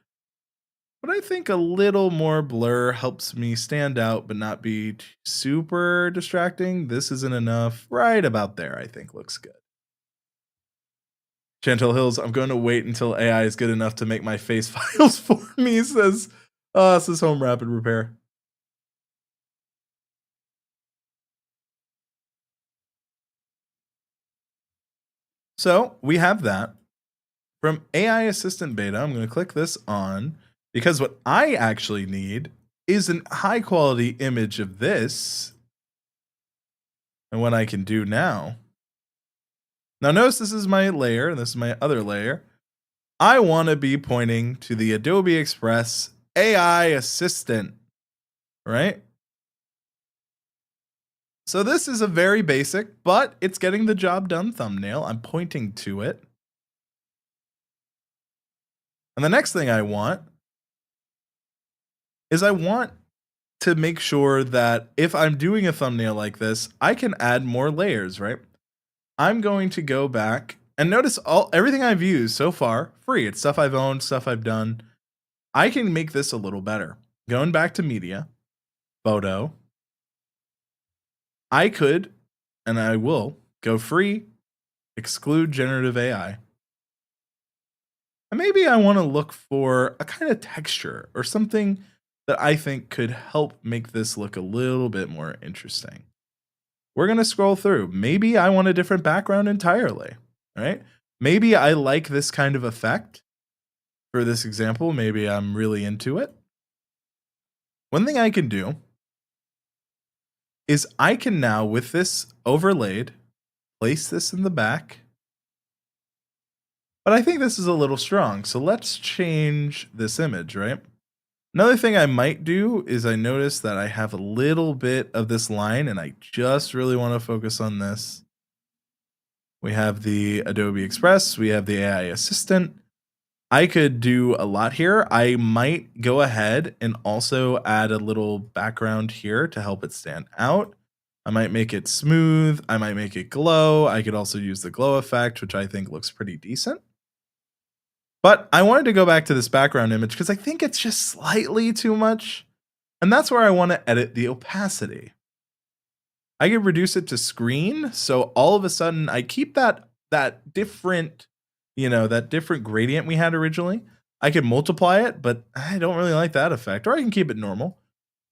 But I think a little more blur helps me stand out but not be super distracting. This isn't enough. Right about there, I think looks good. Chantel Hills, I'm going to wait until AI is good enough to make my face files for me, says Home Rapid Repair. So we have that. From AI Assistant Beta, I'm going to click this on because what I actually need is a high quality image of this. And what I can do now notice this is my layer, and this is my other layer. I want to be pointing to the Adobe Express AI Assistant, right? So this is a very basic, but it's getting the job done thumbnail. I'm pointing to it. And the next thing I want is I want to make sure that if I'm doing a thumbnail like this, I can add more layers, right? I'm going to go back and notice everything I've used so far, free. It's stuff I've owned, stuff I've done. I can make this a little better. Going back to media, photo, I could, and I will, go free, exclude generative AI. And maybe I want to look for a kind of texture or something that I think could help make this look a little bit more interesting. We're going to scroll through. Maybe I want a different background entirely, right? Maybe I like this kind of effect. For this example, maybe I'm really into it. One thing I can do is I can now, with this overlaid, place this in the back. But I think this is a little strong, so let's change this image, right? Another thing I might do is I notice that I have a little bit of this line and I just really want to focus on this. We have the Adobe Express, we have the AI Assistant. I could do a lot here. I might go ahead and also add a little background here to help it stand out. I might make it smooth. I might make it glow. I could also use the glow effect, which I think looks pretty decent. But I wanted to go back to this background image because I think it's just slightly too much. And that's where I want to edit the opacity. I can reduce it to screen. So all of a sudden I keep that different, that different gradient we had originally. I can multiply it, but I don't really like that effect. Or I can keep it normal.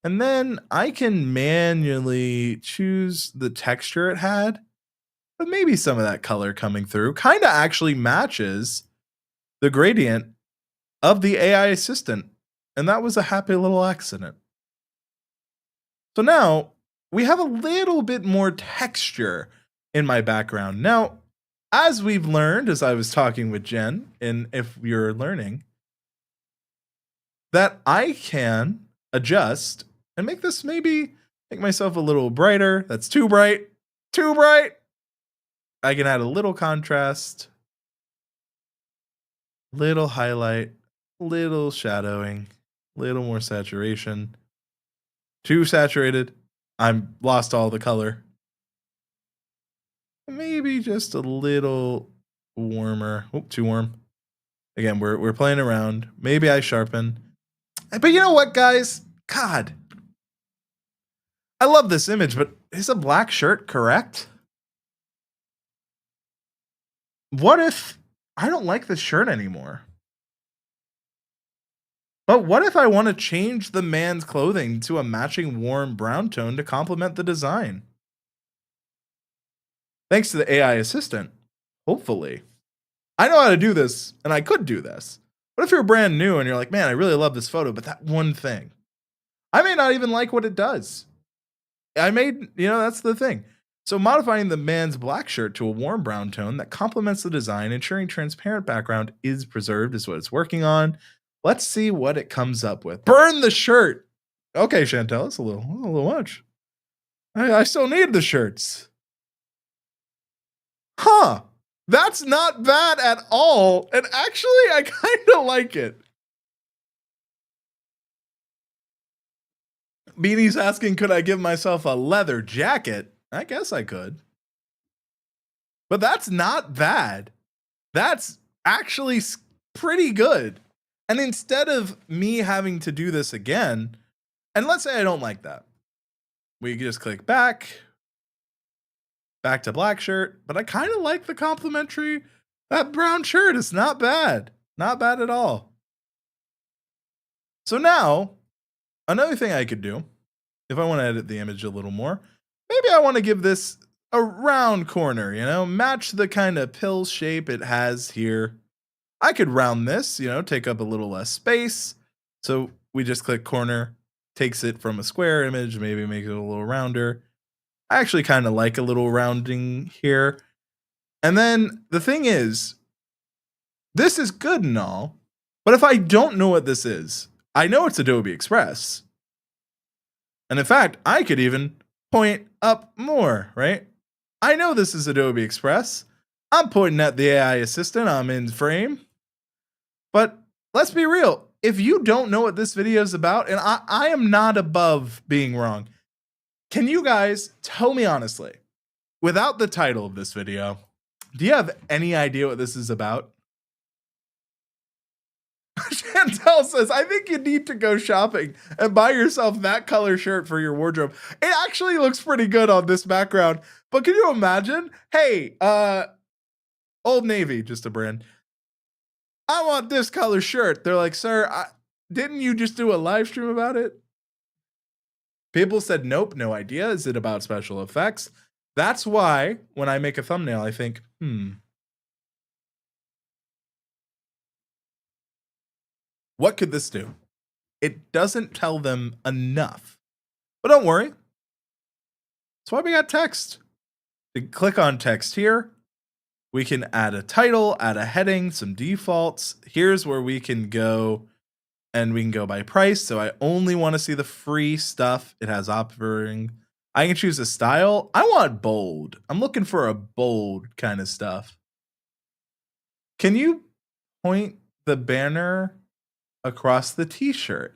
And then I can manually choose the texture it had. But maybe some of that color coming through kind of actually matches the gradient of the AI assistant. And that was a happy little accident. So now we have a little bit more texture in my background. Now, as we've learned, as I was talking with Jen, and if you're learning, that I can adjust and make this maybe make myself a little brighter. That's too bright, too bright. I can add a little contrast, little highlight, little shadowing, little more saturation. Too saturated. I'm lost all the color. Maybe just a little warmer. Oh, too warm. Again, we're playing around. Maybe I sharpen. But you know what, guys? God, I love this image, but is a black shirt correct? What if I don't like this shirt anymore? But what if I want to change the man's clothing to a matching warm brown tone to complement the design? Thanks to the AI assistant, hopefully. I know how to do this, and I could do this. What if you're brand new and you're like, man, I really love this photo, but that one thing, I may not even like what it does. That's the thing. So modifying the man's black shirt to a warm brown tone that complements the design, ensuring transparent background is preserved is what it's working on. Let's see what it comes up with. Burn the shirt. Okay, Chantel, it's a little much. I still need the shirts. Huh. That's not bad at all. And actually, I kind of like it. Beanie's asking, could I give myself a leather jacket? I guess I could. But that's not bad. That's actually pretty good. And instead of me having to do this again, and let's say I don't like that, we just click back to black shirt. But I kind of like the complimentary. That brown shirt is not bad. Not bad at all. So now, another thing I could do, if I want to edit the image a little more, maybe I want to give this a round corner, match the kind of pill shape it has here. I could round this, take up a little less space. So we just click corner, takes it from a square image, maybe make it a little rounder. I actually kind of like a little rounding here. And then the thing is, this is good and all, but if I don't know what this is, I know it's Adobe Express. And in fact, I could even point up more, right? I know this is Adobe Express. I'm pointing at the AI assistant. I'm in frame. But let's be real. If you don't know what this video is about, and I am not above being wrong, can you guys tell me honestly, without the title of this video, do you have any idea what this is about? Chantel says, I think you need to go shopping and buy yourself that color shirt for your wardrobe. It actually looks pretty good on this background. But can you imagine? Hey, Old Navy, just a brand. I want this color shirt. They're like, sir, didn't you just do a live stream about it? People said, nope, no idea. Is it about special effects? That's why when I make a thumbnail, I think, what could this do? It doesn't tell them enough. But don't worry. That's why we got text. You click on text here. We can add a title, add a heading, some defaults. Here's where we can go, and we can go by price. So I only want to see the free stuff. It has offering. I can choose a style. I want bold. I'm looking for a bold kind of stuff. Can you point the banner across the t-shirt?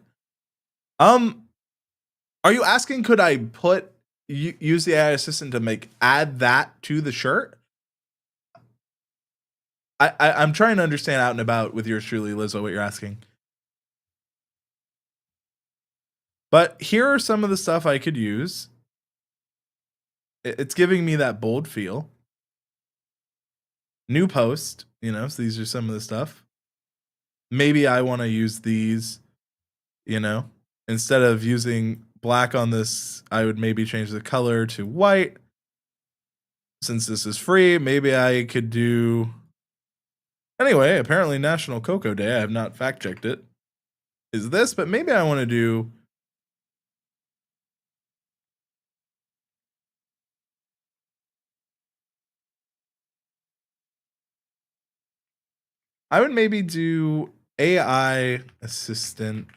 Are you asking, could I use the AI assistant to add that to the shirt? I'm trying to understand out and about with yours truly, Lizzo, what you're asking. But here are some of the stuff I could use. It's giving me that bold feel. New post, so these are some of the stuff. Maybe I want to use these, instead of using black on this, I would maybe change the color to white. Since this is free, maybe I could do... Anyway, apparently National Cocoa Day, I have not fact checked it, is this, but maybe I want to do... I would maybe do AI assistant.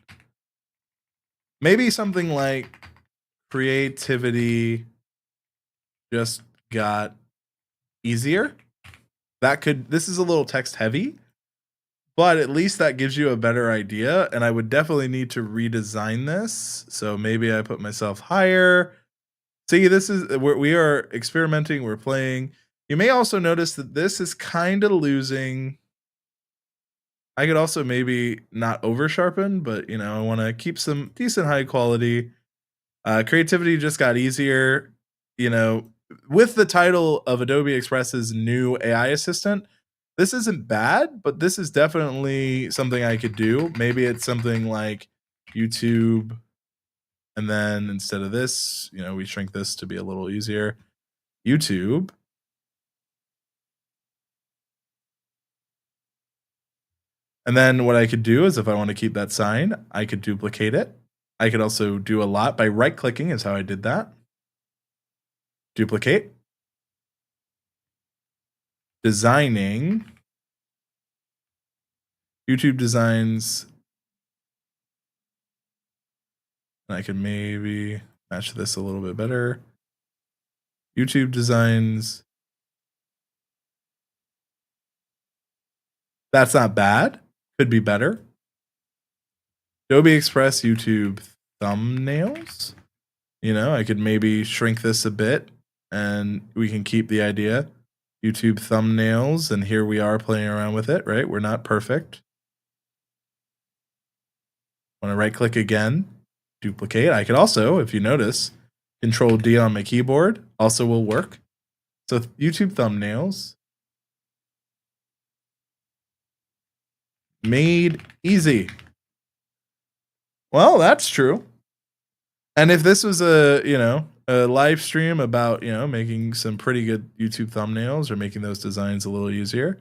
Maybe something like creativity just got easier. This is a little text heavy, but at least that gives you a better idea, and I would definitely need to redesign this, so maybe I put myself higher. See, this is we are experimenting, we're playing. You may also notice that this is kinda losing. I could also maybe not over sharpen, but, I wanna keep some decent high quality. Creativity just got easier, you know, with the title of Adobe Express's new AI assistant. This isn't bad, but this is definitely something I could do. Maybe it's something like YouTube, and then instead of this, we shrink this to be a little easier. YouTube, and then what I could do is if I want to keep that sign, I could duplicate it. I could also do a lot by right clicking, is how I did that. Duplicate, designing, YouTube designs. I can maybe match this a little bit better. YouTube designs. That's not bad. Could be better. Adobe Express YouTube thumbnails. I could maybe shrink this a bit and we can keep the idea. YouTube thumbnails, and here we are playing around with it, right? We're not perfect. Want to right click again, duplicate. I could also, if you notice, Control D on my keyboard also will work. So YouTube thumbnails. Made easy. Well, that's true. And if this was a live stream about, making some pretty good YouTube thumbnails or making those designs a little easier.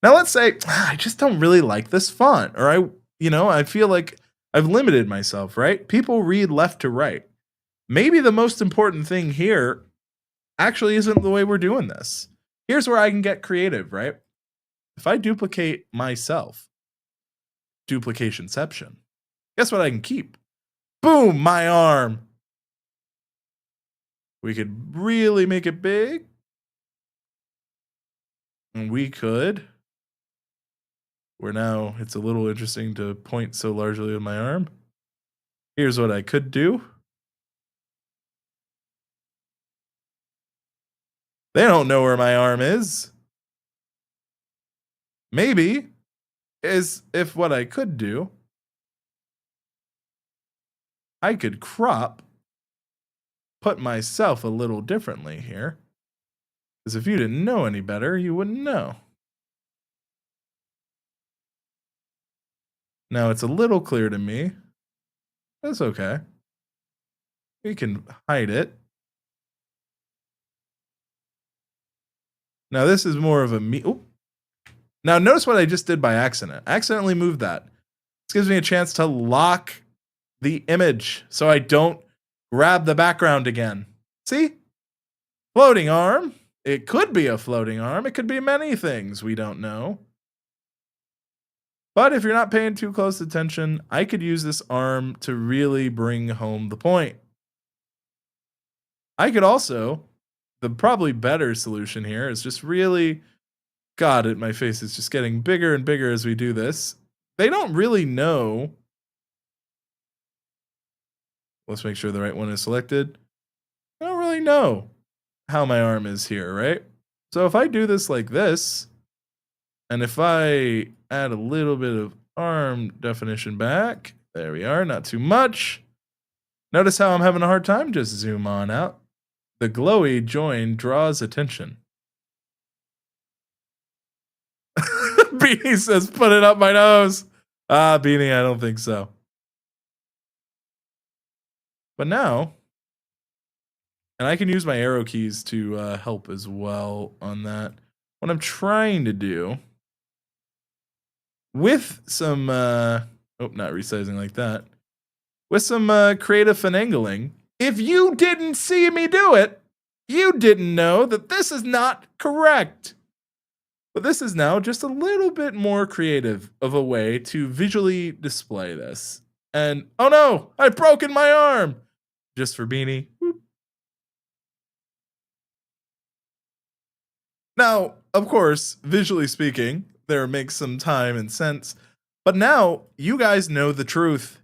Now let's say I just don't really like this font, or I feel like I've limited myself, right? People read left to right. Maybe the most important thing here actually isn't the way we're doing this. Here's where I can get creative, right? If I duplicate myself, duplicationception, guess what I can keep? Boom, my arm. We could really make it big. And we could. Where now it's a little interesting to point so largely with my arm. Here's what I could do. They don't know where my arm is. Maybe is if what I could do, I could crop, put myself a little differently here. Because if you didn't know any better, you wouldn't know. Now it's a little clear to me. That's okay. We can hide it. Now this is more of a me. Oop. Now notice what I just did by accident. I accidentally moved that. This gives me a chance to lock the image so I don't grab the background again. See? Floating arm. It could be a floating arm. It could be many things. We don't know. But if you're not paying too close attention, I could use this arm to really bring home the point. I could also, the probably better solution here is just really, God, my face is just getting bigger and bigger as we do this. They don't really know. Let's make sure the right one is selected. I don't really know how my arm is here, right? So if I do this like this, and if I add a little bit of arm definition back, there we are, not too much. Notice how I'm having a hard time? Just zoom on out. The glowy join draws attention. Beanie says, put it up my nose. Beanie, I don't think so. But now, and I can use my arrow keys to help as well on that. What I'm trying to do with some, not resizing like that, with some creative finagling, if you didn't see me do it, you didn't know that this is not correct. But this is now just a little bit more creative of a way to visually display this. And oh no, I've broken my arm. Just for Beanie. Whoop. Now, of course, visually speaking, there makes some time and sense. But now you guys know the truth.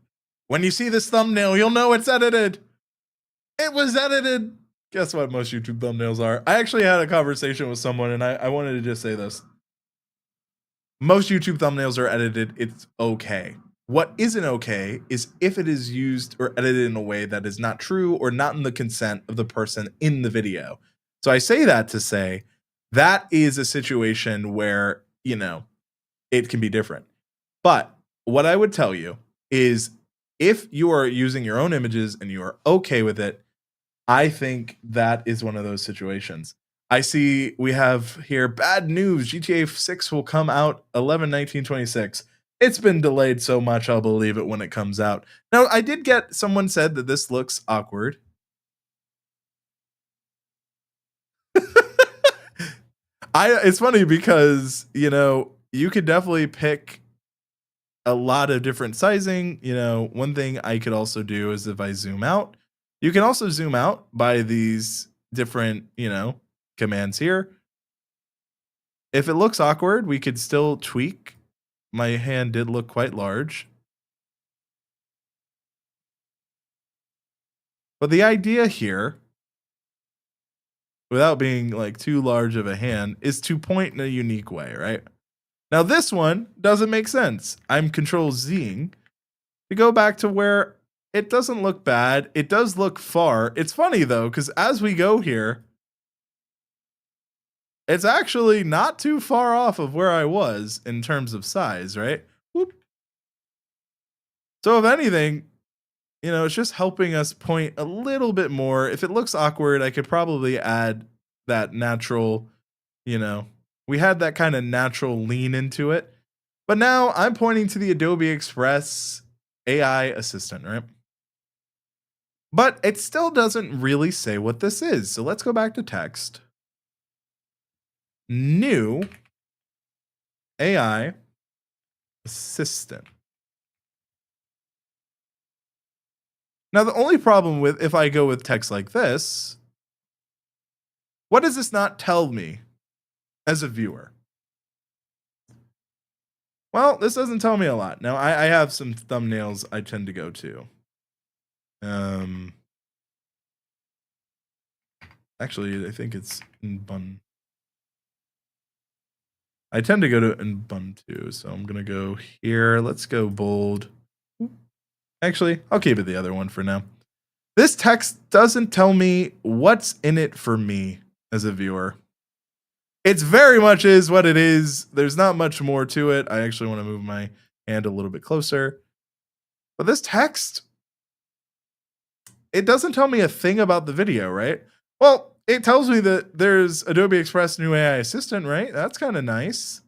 When you see this thumbnail, you'll know it's edited. It was edited. Guess what most YouTube thumbnails are? I actually had a conversation with someone and I wanted to just say this. Most YouTube thumbnails are edited. It's okay. What isn't okay is if it is used or edited in a way that is not true or not in the consent of the person in the video. So I say that to say that is a situation where, it can be different. But what I would tell you is if you are using your own images and you are okay with it, I think that is one of those situations. I see we have here bad news. GTA 6 will come out 11/19/26. It's been delayed so much, I'll believe it when it comes out. Now, I did get someone said that this looks awkward. It's funny because, you could definitely pick a lot of different sizing. One thing I could also do is if I zoom out, you can also zoom out by these different, commands here. If it looks awkward, we could still tweak. My hand did look quite large. But the idea here, without being like too large of a hand, is to point in a unique way, right? Now this one doesn't make sense. I'm Control Zing to go back to where it doesn't look bad. It does look far. It's funny though, because as we go here, it's actually not too far off of where I was in terms of size, right? Whoop. So if anything, it's just helping us point a little bit more. If it looks awkward, I could probably add that natural, we had that kind of natural lean into it. But now I'm pointing to the Adobe Express AI assistant, right? But it still doesn't really say what this is. So let's go back to text. New AI assistant. Now, the only problem with if I go with text like this, what does this not tell me as a viewer? Well, this doesn't tell me a lot. Now, I have some thumbnails I tend to go to. Actually, I think it's in Bun. I tend to go to Ubuntu, so I'm gonna go here. Let's go bold. Actually, I'll keep it the other one for now. This text doesn't tell me what's in it for me as a viewer. It's very much is what it is. There's not much more to it. I actually want to move my hand a little bit closer. But this text, it doesn't tell me a thing about the video, right? Well, it tells me that there's Adobe Express new AI assistant, right? That's kind of nice.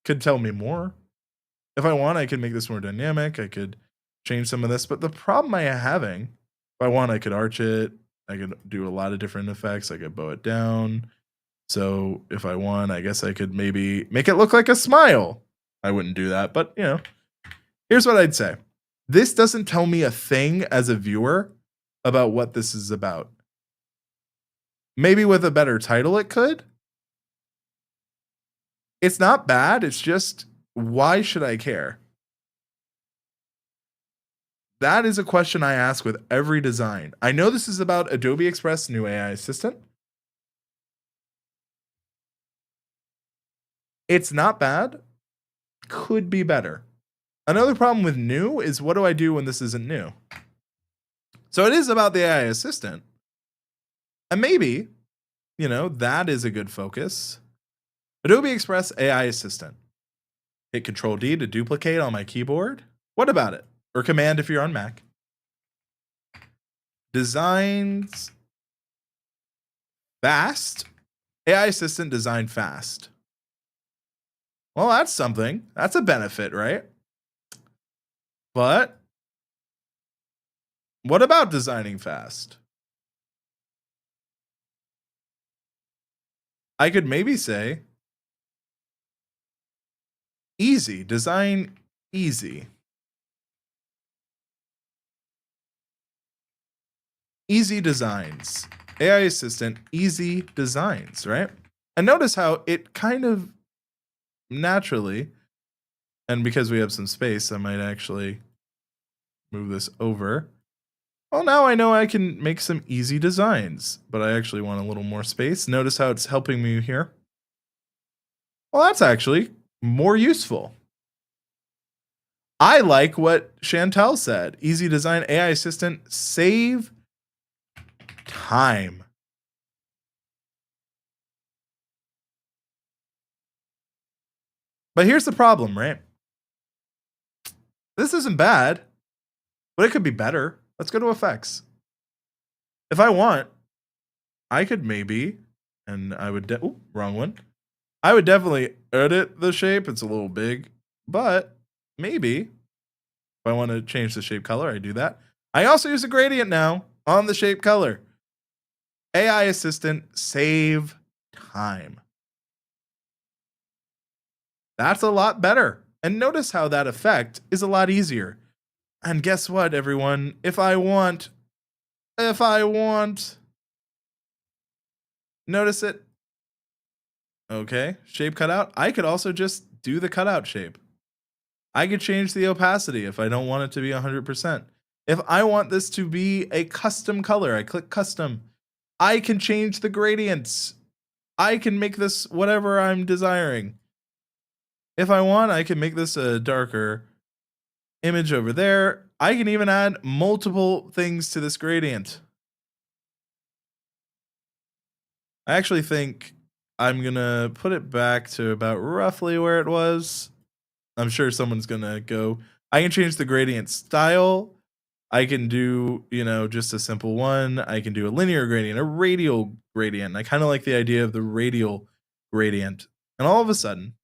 Could tell me more. If I want, I could make this more dynamic. I could change some of this. But the problem I am having, if I want, I could arch it. I could do a lot of different effects. I could bow it down. So if I want, I guess I could maybe make it look like a smile. I wouldn't do that, but here's what I'd say. This doesn't tell me a thing as a viewer about what this is about. Maybe with a better title it could. It's not bad. It's just, why should I care? That is a question I ask with every design. I know this is about Adobe Express new AI assistant. It's not bad. Could be better. Another problem with new is what do I do when this isn't new? So it is about the AI assistant. And maybe, that is a good focus. Adobe Express AI assistant. Hit Control D to duplicate on my keyboard. What about it? Or Command if you're on Mac. Designs fast. AI assistant design fast. Well, that's something. That's a benefit, right? But what about designing fast? I could maybe say easy, design easy. Easy designs. AI assistant, easy designs, right? And notice how it kind of naturally. And because we have some space, I might actually move this over. Well, now I know I can make some easy designs, but I actually want a little more space. Notice how it's helping me here. Well, that's actually more useful. I like what Chantel said. Easy design, AI assistant, save time. But here's the problem, right? This isn't bad, but it could be better. Let's go to effects. If I want, I could maybe, and I would, wrong one. I would definitely edit the shape. It's a little big, but maybe if I want to change the shape color, I do that. I also use a gradient now on the shape color. AI assistant, save time. That's a lot better. And notice how that effect is a lot easier. And guess what, everyone? If I want, notice it. Okay, shape cutout. I could also just do the cutout shape. I could change the opacity if I don't want it to be 100%. If I want this to be a custom color, I click custom. I can change the gradients. I can make this whatever I'm desiring. If I want, I can make this a darker image over there. I can even add multiple things to this gradient. I actually think I'm gonna put it back to about roughly where it was. I'm sure someone's gonna go. I can change the gradient style. I can do, just a simple one. I can do a linear gradient, a radial gradient. I kind of like the idea of the radial gradient. And all of a sudden,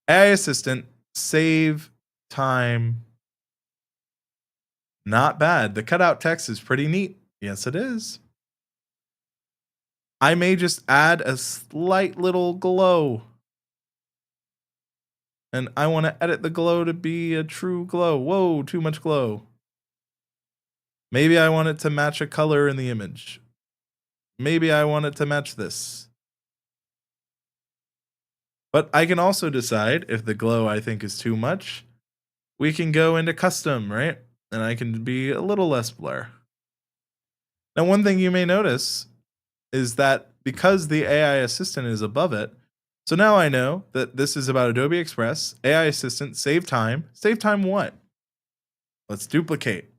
AI assistant, save time. Not bad. The cutout text is pretty neat. Yes, it is. I may just add a slight little glow. And I want to edit the glow to be a true glow. Whoa, too much glow. Maybe I want it to match a color in the image. Maybe I want it to match this. But I can also decide if the glow I think is too much, we can go into custom, right? And I can be a little less blur. Now, one thing you may notice is that because the AI assistant is above it, so now I know that this is about Adobe Express, AI assistant, save time. Save time what? Let's duplicate.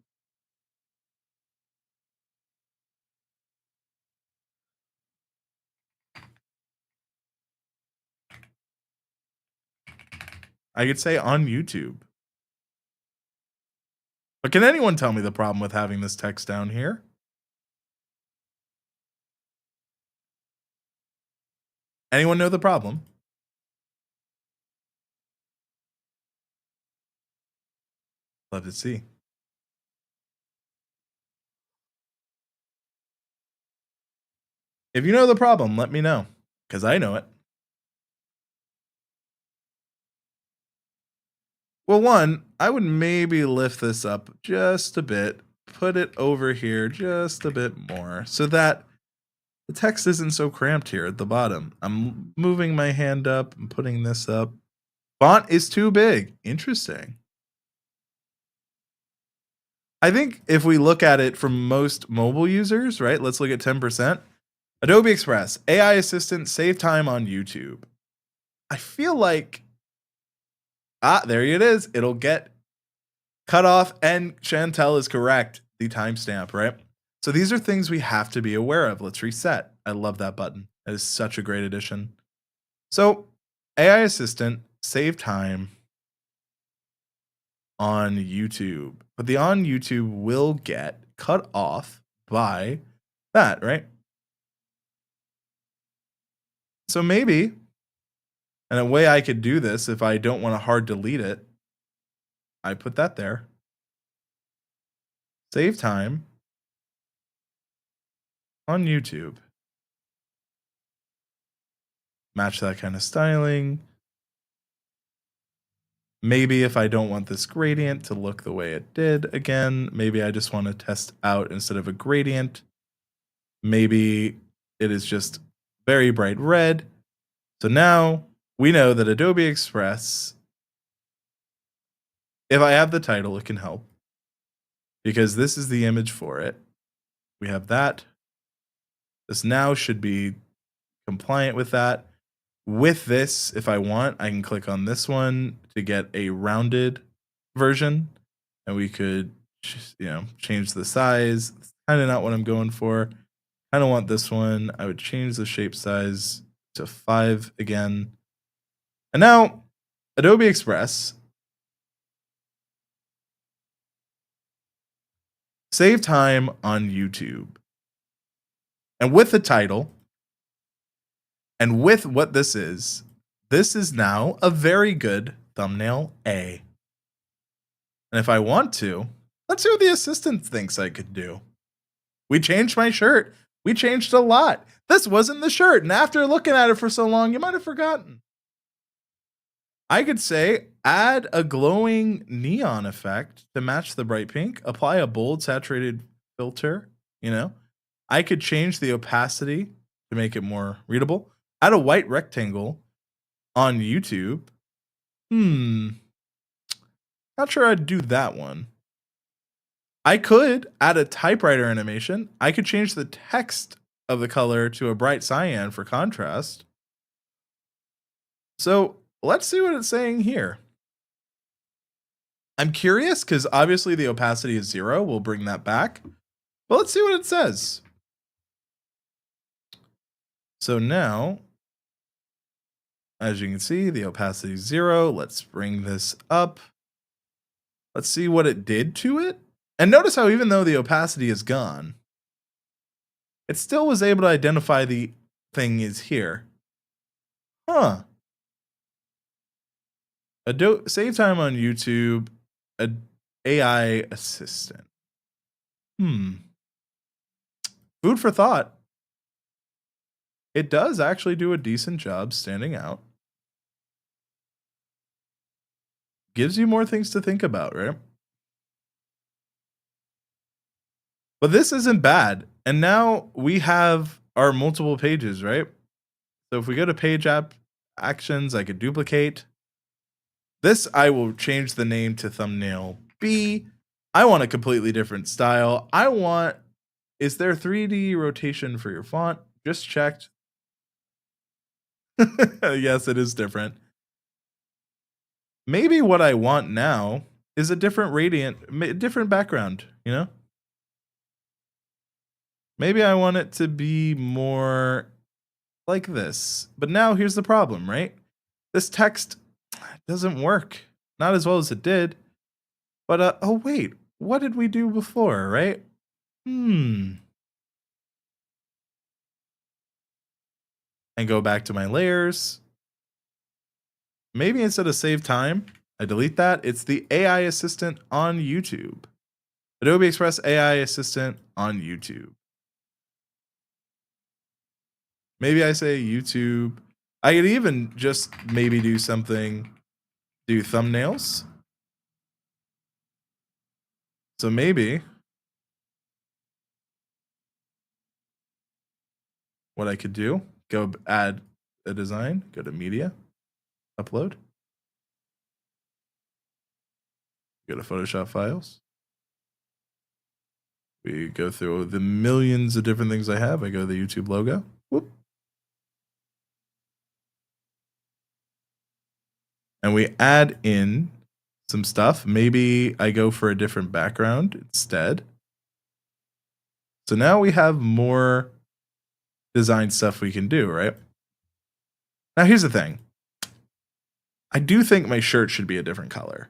I could say on YouTube. But can anyone tell me the problem with having this text down here? Anyone know the problem? Love to see. If you know the problem, let me know, because I know it. Well, one, I would maybe lift this up just a bit, put it over here just a bit more, so that the text isn't so cramped here at the bottom. I'm moving my hand up and putting this up. Font is too big. Interesting. I think if we look at it from most mobile users, right? Let's look at 10%. Adobe Express, AI assistant, save time on YouTube. I feel like, there it is. It'll get cut off, and Chantel is correct. The timestamp, right? So these are things we have to be aware of. Let's reset. I love that button. That is such a great addition. So AI assistant, save time on YouTube. But the on YouTube will get cut off by that, right? So maybe, and a way I could do this if I don't want to hard delete it, I put that there. Save time on YouTube. Match that kind of styling. Maybe if I don't want this gradient to look the way it did again, maybe I just want to test out instead of a gradient. Maybe it is just very bright red. So now we know that Adobe Express, if I have the title, it can help because this is the image for it. We have that. This now should be compliant with that. With this, if I want, I can click on this one to get a rounded version, and we could, change the size. It's kind of not what I'm going for. I don't want this one. I would change the shape size to 5 again. And now, Adobe Express, save time on YouTube. And with the title, and with what this is now a very good thumbnail A. And if I want to, let's see what the assistant thinks I could do. We changed my shirt. We changed a lot. This wasn't the shirt. And after looking at it for so long, you might have forgotten. I could say, add a glowing neon effect to match the bright pink. Apply a bold saturated filter. I could change the opacity to make it more readable. Add a white rectangle on YouTube. Not sure I'd do that one. I could add a typewriter animation. I could change the text of the color to a bright cyan for contrast. So let's see what it's saying here. I'm curious because obviously the opacity is 0. We'll bring that back. But let's see what it says. So now, as you can see, the opacity is 0. Let's bring this up. Let's see what it did to it. And notice how even though the opacity is gone, it still was able to identify the thing is here. Save time on YouTube, AI assistant. Food for thought. It does actually do a decent job standing out. Gives you more things to think about, right? But this isn't bad. And now we have our multiple pages, right? So if we go to page app actions, I could duplicate. This, I will change the name to thumbnail B. I want a completely different style. Is there 3D rotation for your font? Just checked. Yes, it is different. Maybe what I want now is a different background, Maybe I want it to be more like this. But now here's the problem, right? This text doesn't work. Not as well as it did. But, oh wait, what did we do before, right? And go back to my layers. Maybe instead of save time, I delete that. It's the AI assistant on YouTube. Adobe Express AI assistant on YouTube. Maybe I say YouTube. I could even just maybe do thumbnails. So maybe what I could do, go add a design, go to media, upload, go to Photoshop files. We go through the millions of different things I have. I go to the YouTube logo. Whoop. And we add in some stuff. Maybe I go for a different background instead. So now we have more design stuff we can do, right? Now here's the thing. I do think my shirt should be a different color.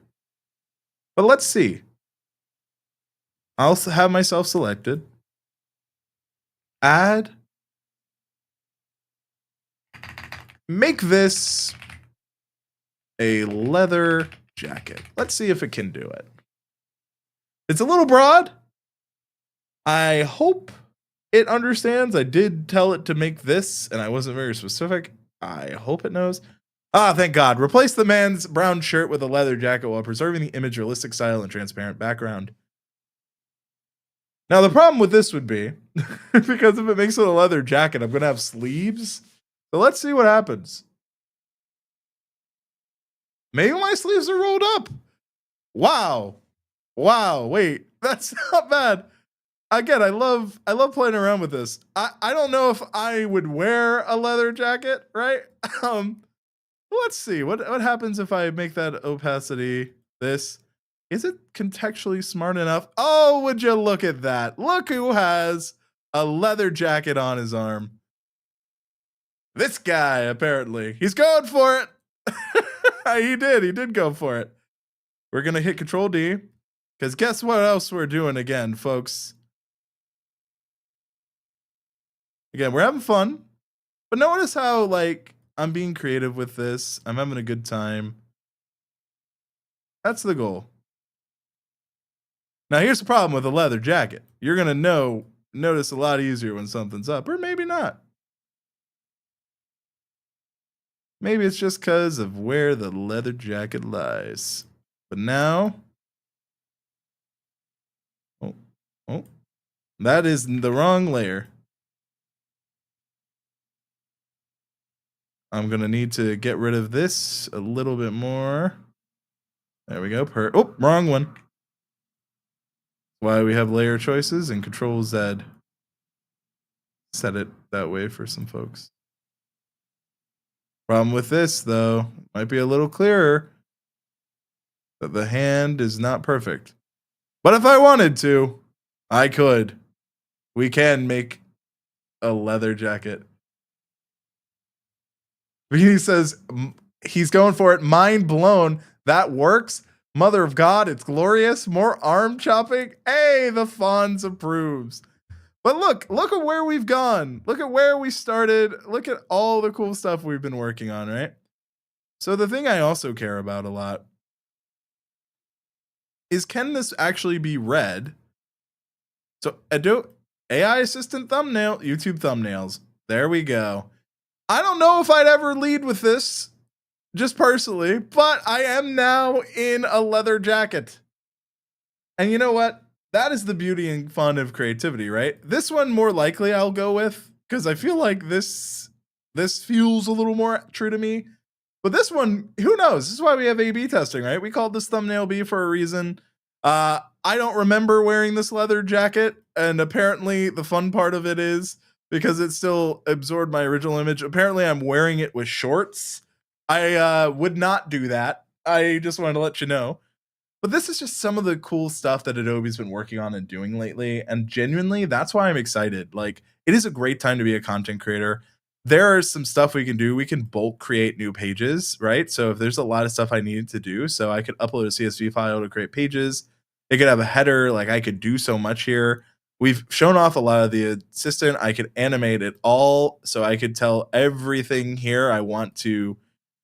But let's see. I'll have myself selected. Add. Make this a leather jacket. Let's see if it can do it. It's a little broad. I hope it understands. I did tell it to make this, and I wasn't very specific. I hope it knows. Thank God. Replace the man's brown shirt with a leather jacket while preserving the image realistic style and transparent background. Now, the problem with this would be, because if it makes it a leather jacket, I'm going to have sleeves. So let's see what happens. maybe my sleeves are rolled up. Wow. Wow, wait, that's not bad. Again, I love playing around with this. I don't know if I would wear a leather jacket, right? Um, let's see. What happens if I make that opacity this? Is it contextually smart enough? Oh, would you look at that? Look who has a leather jacket on his arm. This guy, apparently. He's going for it. He did go for it. We're gonna hit Control D. Because guess what else we're doing again, folks? Again, we're having fun. But notice how, like, I'm being creative with this. I'm having a good time. That's the goal. Now, here's the problem with a leather jacket. You're going to notice a lot easier when something's up, or maybe not. Maybe it's just because of where the leather jacket lies. But now, oh, oh, that is the wrong layer. I'm going to need to get rid of this a little bit more. There we go. Oh, wrong one. Why we have layer choices and Control Z. Set it that way for some folks. Problem with this, though, might be a little clearer that the hand is not perfect. But if I wanted to, I could. We can make a leather jacket. He says he's going for it. Mind blown. That works. Mother of God, it's glorious. More arm chopping. Hey, the Fonz approves. But look at where we've gone. Look at where we started. Look at all the cool stuff we've been working on, right? So the thing I also care about a lot is, can this actually be read? So Adobe AI assistant thumbnail, YouTube thumbnails. There we go. I don't know if I'd ever lead with this, just personally, but I am now in a leather jacket. And you know what? That is the beauty and fun of creativity, right? This one more likely I'll go with, because I feel like this feels a little more true to me. But this one, who knows? This is why we have A/B testing, right? We called this thumbnail B for a reason. I don't remember wearing this leather jacket, and apparently the fun part of it is, because it still absorbed my original image, apparently I'm wearing it with shorts. I would not do that. I just wanted to let you know. But this is just some of the cool stuff that Adobe's been working on and doing lately. And genuinely, that's why I'm excited. Like, it is a great time to be a content creator. There is some stuff we can do. We can bulk create new pages, right? So if there's a lot of stuff I needed to do, so I could upload a CSV file to create pages. It could have a header. Like, I could do so much here. We've shown off a lot of the assistant. I could animate it all. So I could tell everything here I want to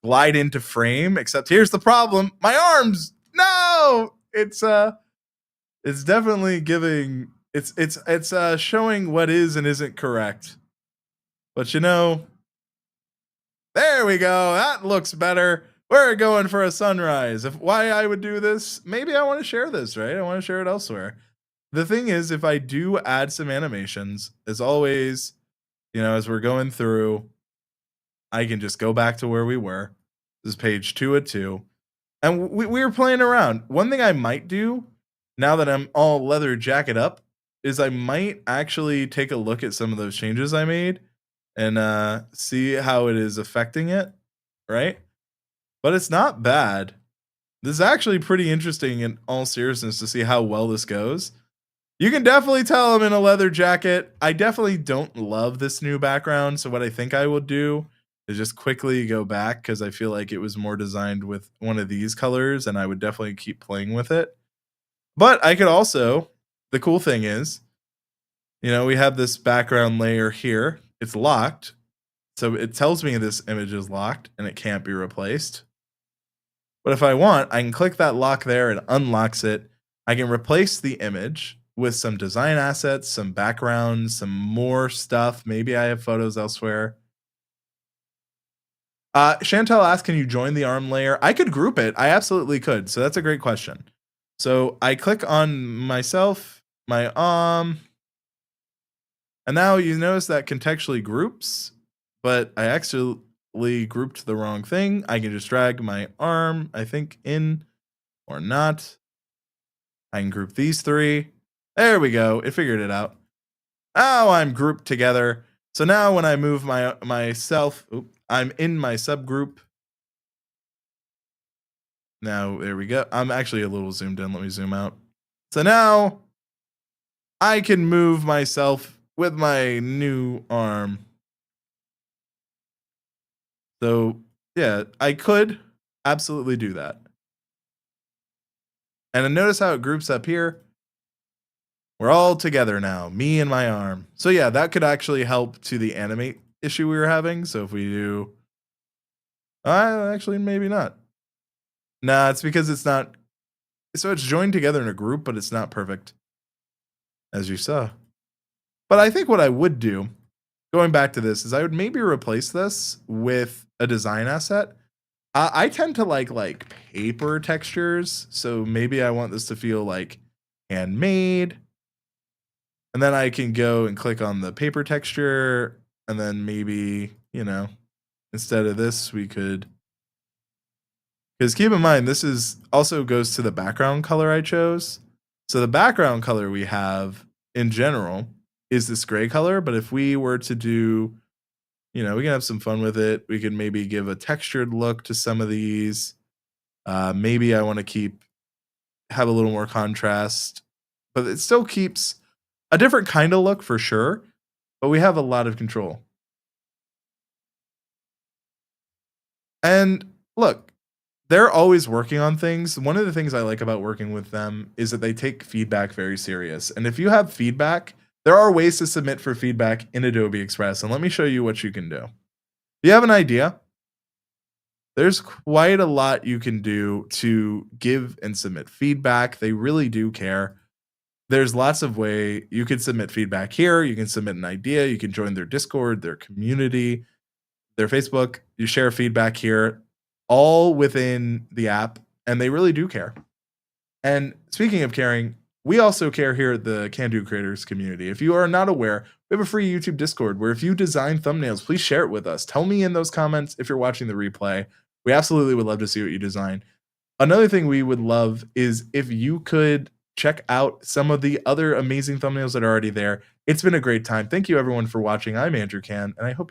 glide into frame, except here's the problem. My arms. No, it's definitely giving, it's showing what is and isn't correct. But you know, there we go. That looks better. We're going for a sunrise. If why I would do this, maybe I want to share this, right? I want to share it elsewhere. The thing is, if I do add some animations, as always, you know, as we're going through, I can just go back to where we were. This is page 2 of 2. And we were playing around. One thing I might do, now that I'm all leather jacket up, is I might actually take a look at some of those changes I made and see how it is affecting it, right? But it's not bad. This is actually pretty interesting in all seriousness to see how well this goes. You can definitely tell I'm in a leather jacket. I definitely don't love this new background, so what I think I will do is just quickly go back, because I feel like it was more designed with one of these colors, and I would definitely keep playing with it. But I could also, the cool thing is, you know, we have this background layer here. It's locked. So it tells me this image is locked and it can't be replaced. But if I want, I can click that lock there and unlocks it. I can replace the image with some design assets, some backgrounds, some more stuff. Maybe I have photos elsewhere. Chantel asked, can you join the arm layer? I could group it. I absolutely could. So that's a great question. So I click on myself, my arm, and now you notice that contextually groups, but I actually accidentally grouped the wrong thing, I can just drag my arm, I think, in or not. I can group these three. There we go. It figured it out. Now I'm grouped together. So now when I move myself, I'm in my subgroup. Now there we go. I'm actually a little zoomed in. Let me zoom out. So now I can move myself with my new arm. So yeah, I could absolutely do that. And then notice how it groups up here. We're all together now, me and my arm. So yeah, that could actually help to the animate issue we were having. So if we do, actually maybe not. Nah, it's because it's not. So it's joined together in a group, but it's not perfect, as you saw. But I think what I would do, going back to this, is I would maybe replace this with a design asset. I tend to like paper textures, so maybe I want this to feel like handmade. And then I can go and click on the paper texture, and then maybe, instead of this, we could, because keep in mind, this is also goes to the background color I chose. So the background color we have in general is this gray color, but if we were to do, we can have some fun with it. We could maybe give a textured look to some of these. Maybe I want to have a little more contrast, but it still keeps a different kind of look for sure, but we have a lot of control. And look, they're always working on things. One of the things I like about working with them is that they take feedback very serious. And if you have feedback, there are ways to submit for feedback in Adobe Express. And let me show you what you can do. If you have an idea, there's quite a lot you can do to give and submit feedback. They really do care. There's lots of way you can submit feedback here. You can submit an idea. You can join their Discord, their community, their Facebook. You share feedback here, all within the app, and they really do care. And speaking of caring, we also care here at the Can Do Creators community. If you are not aware, we have a free YouTube Discord where if you design thumbnails, please share it with us. Tell me in those comments if you're watching the replay. We absolutely would love to see what you design. Another thing we would love is if you could check out some of the other amazing thumbnails that are already there. It's been a great time. Thank you everyone for watching. I'm Andrew Can, and I hope you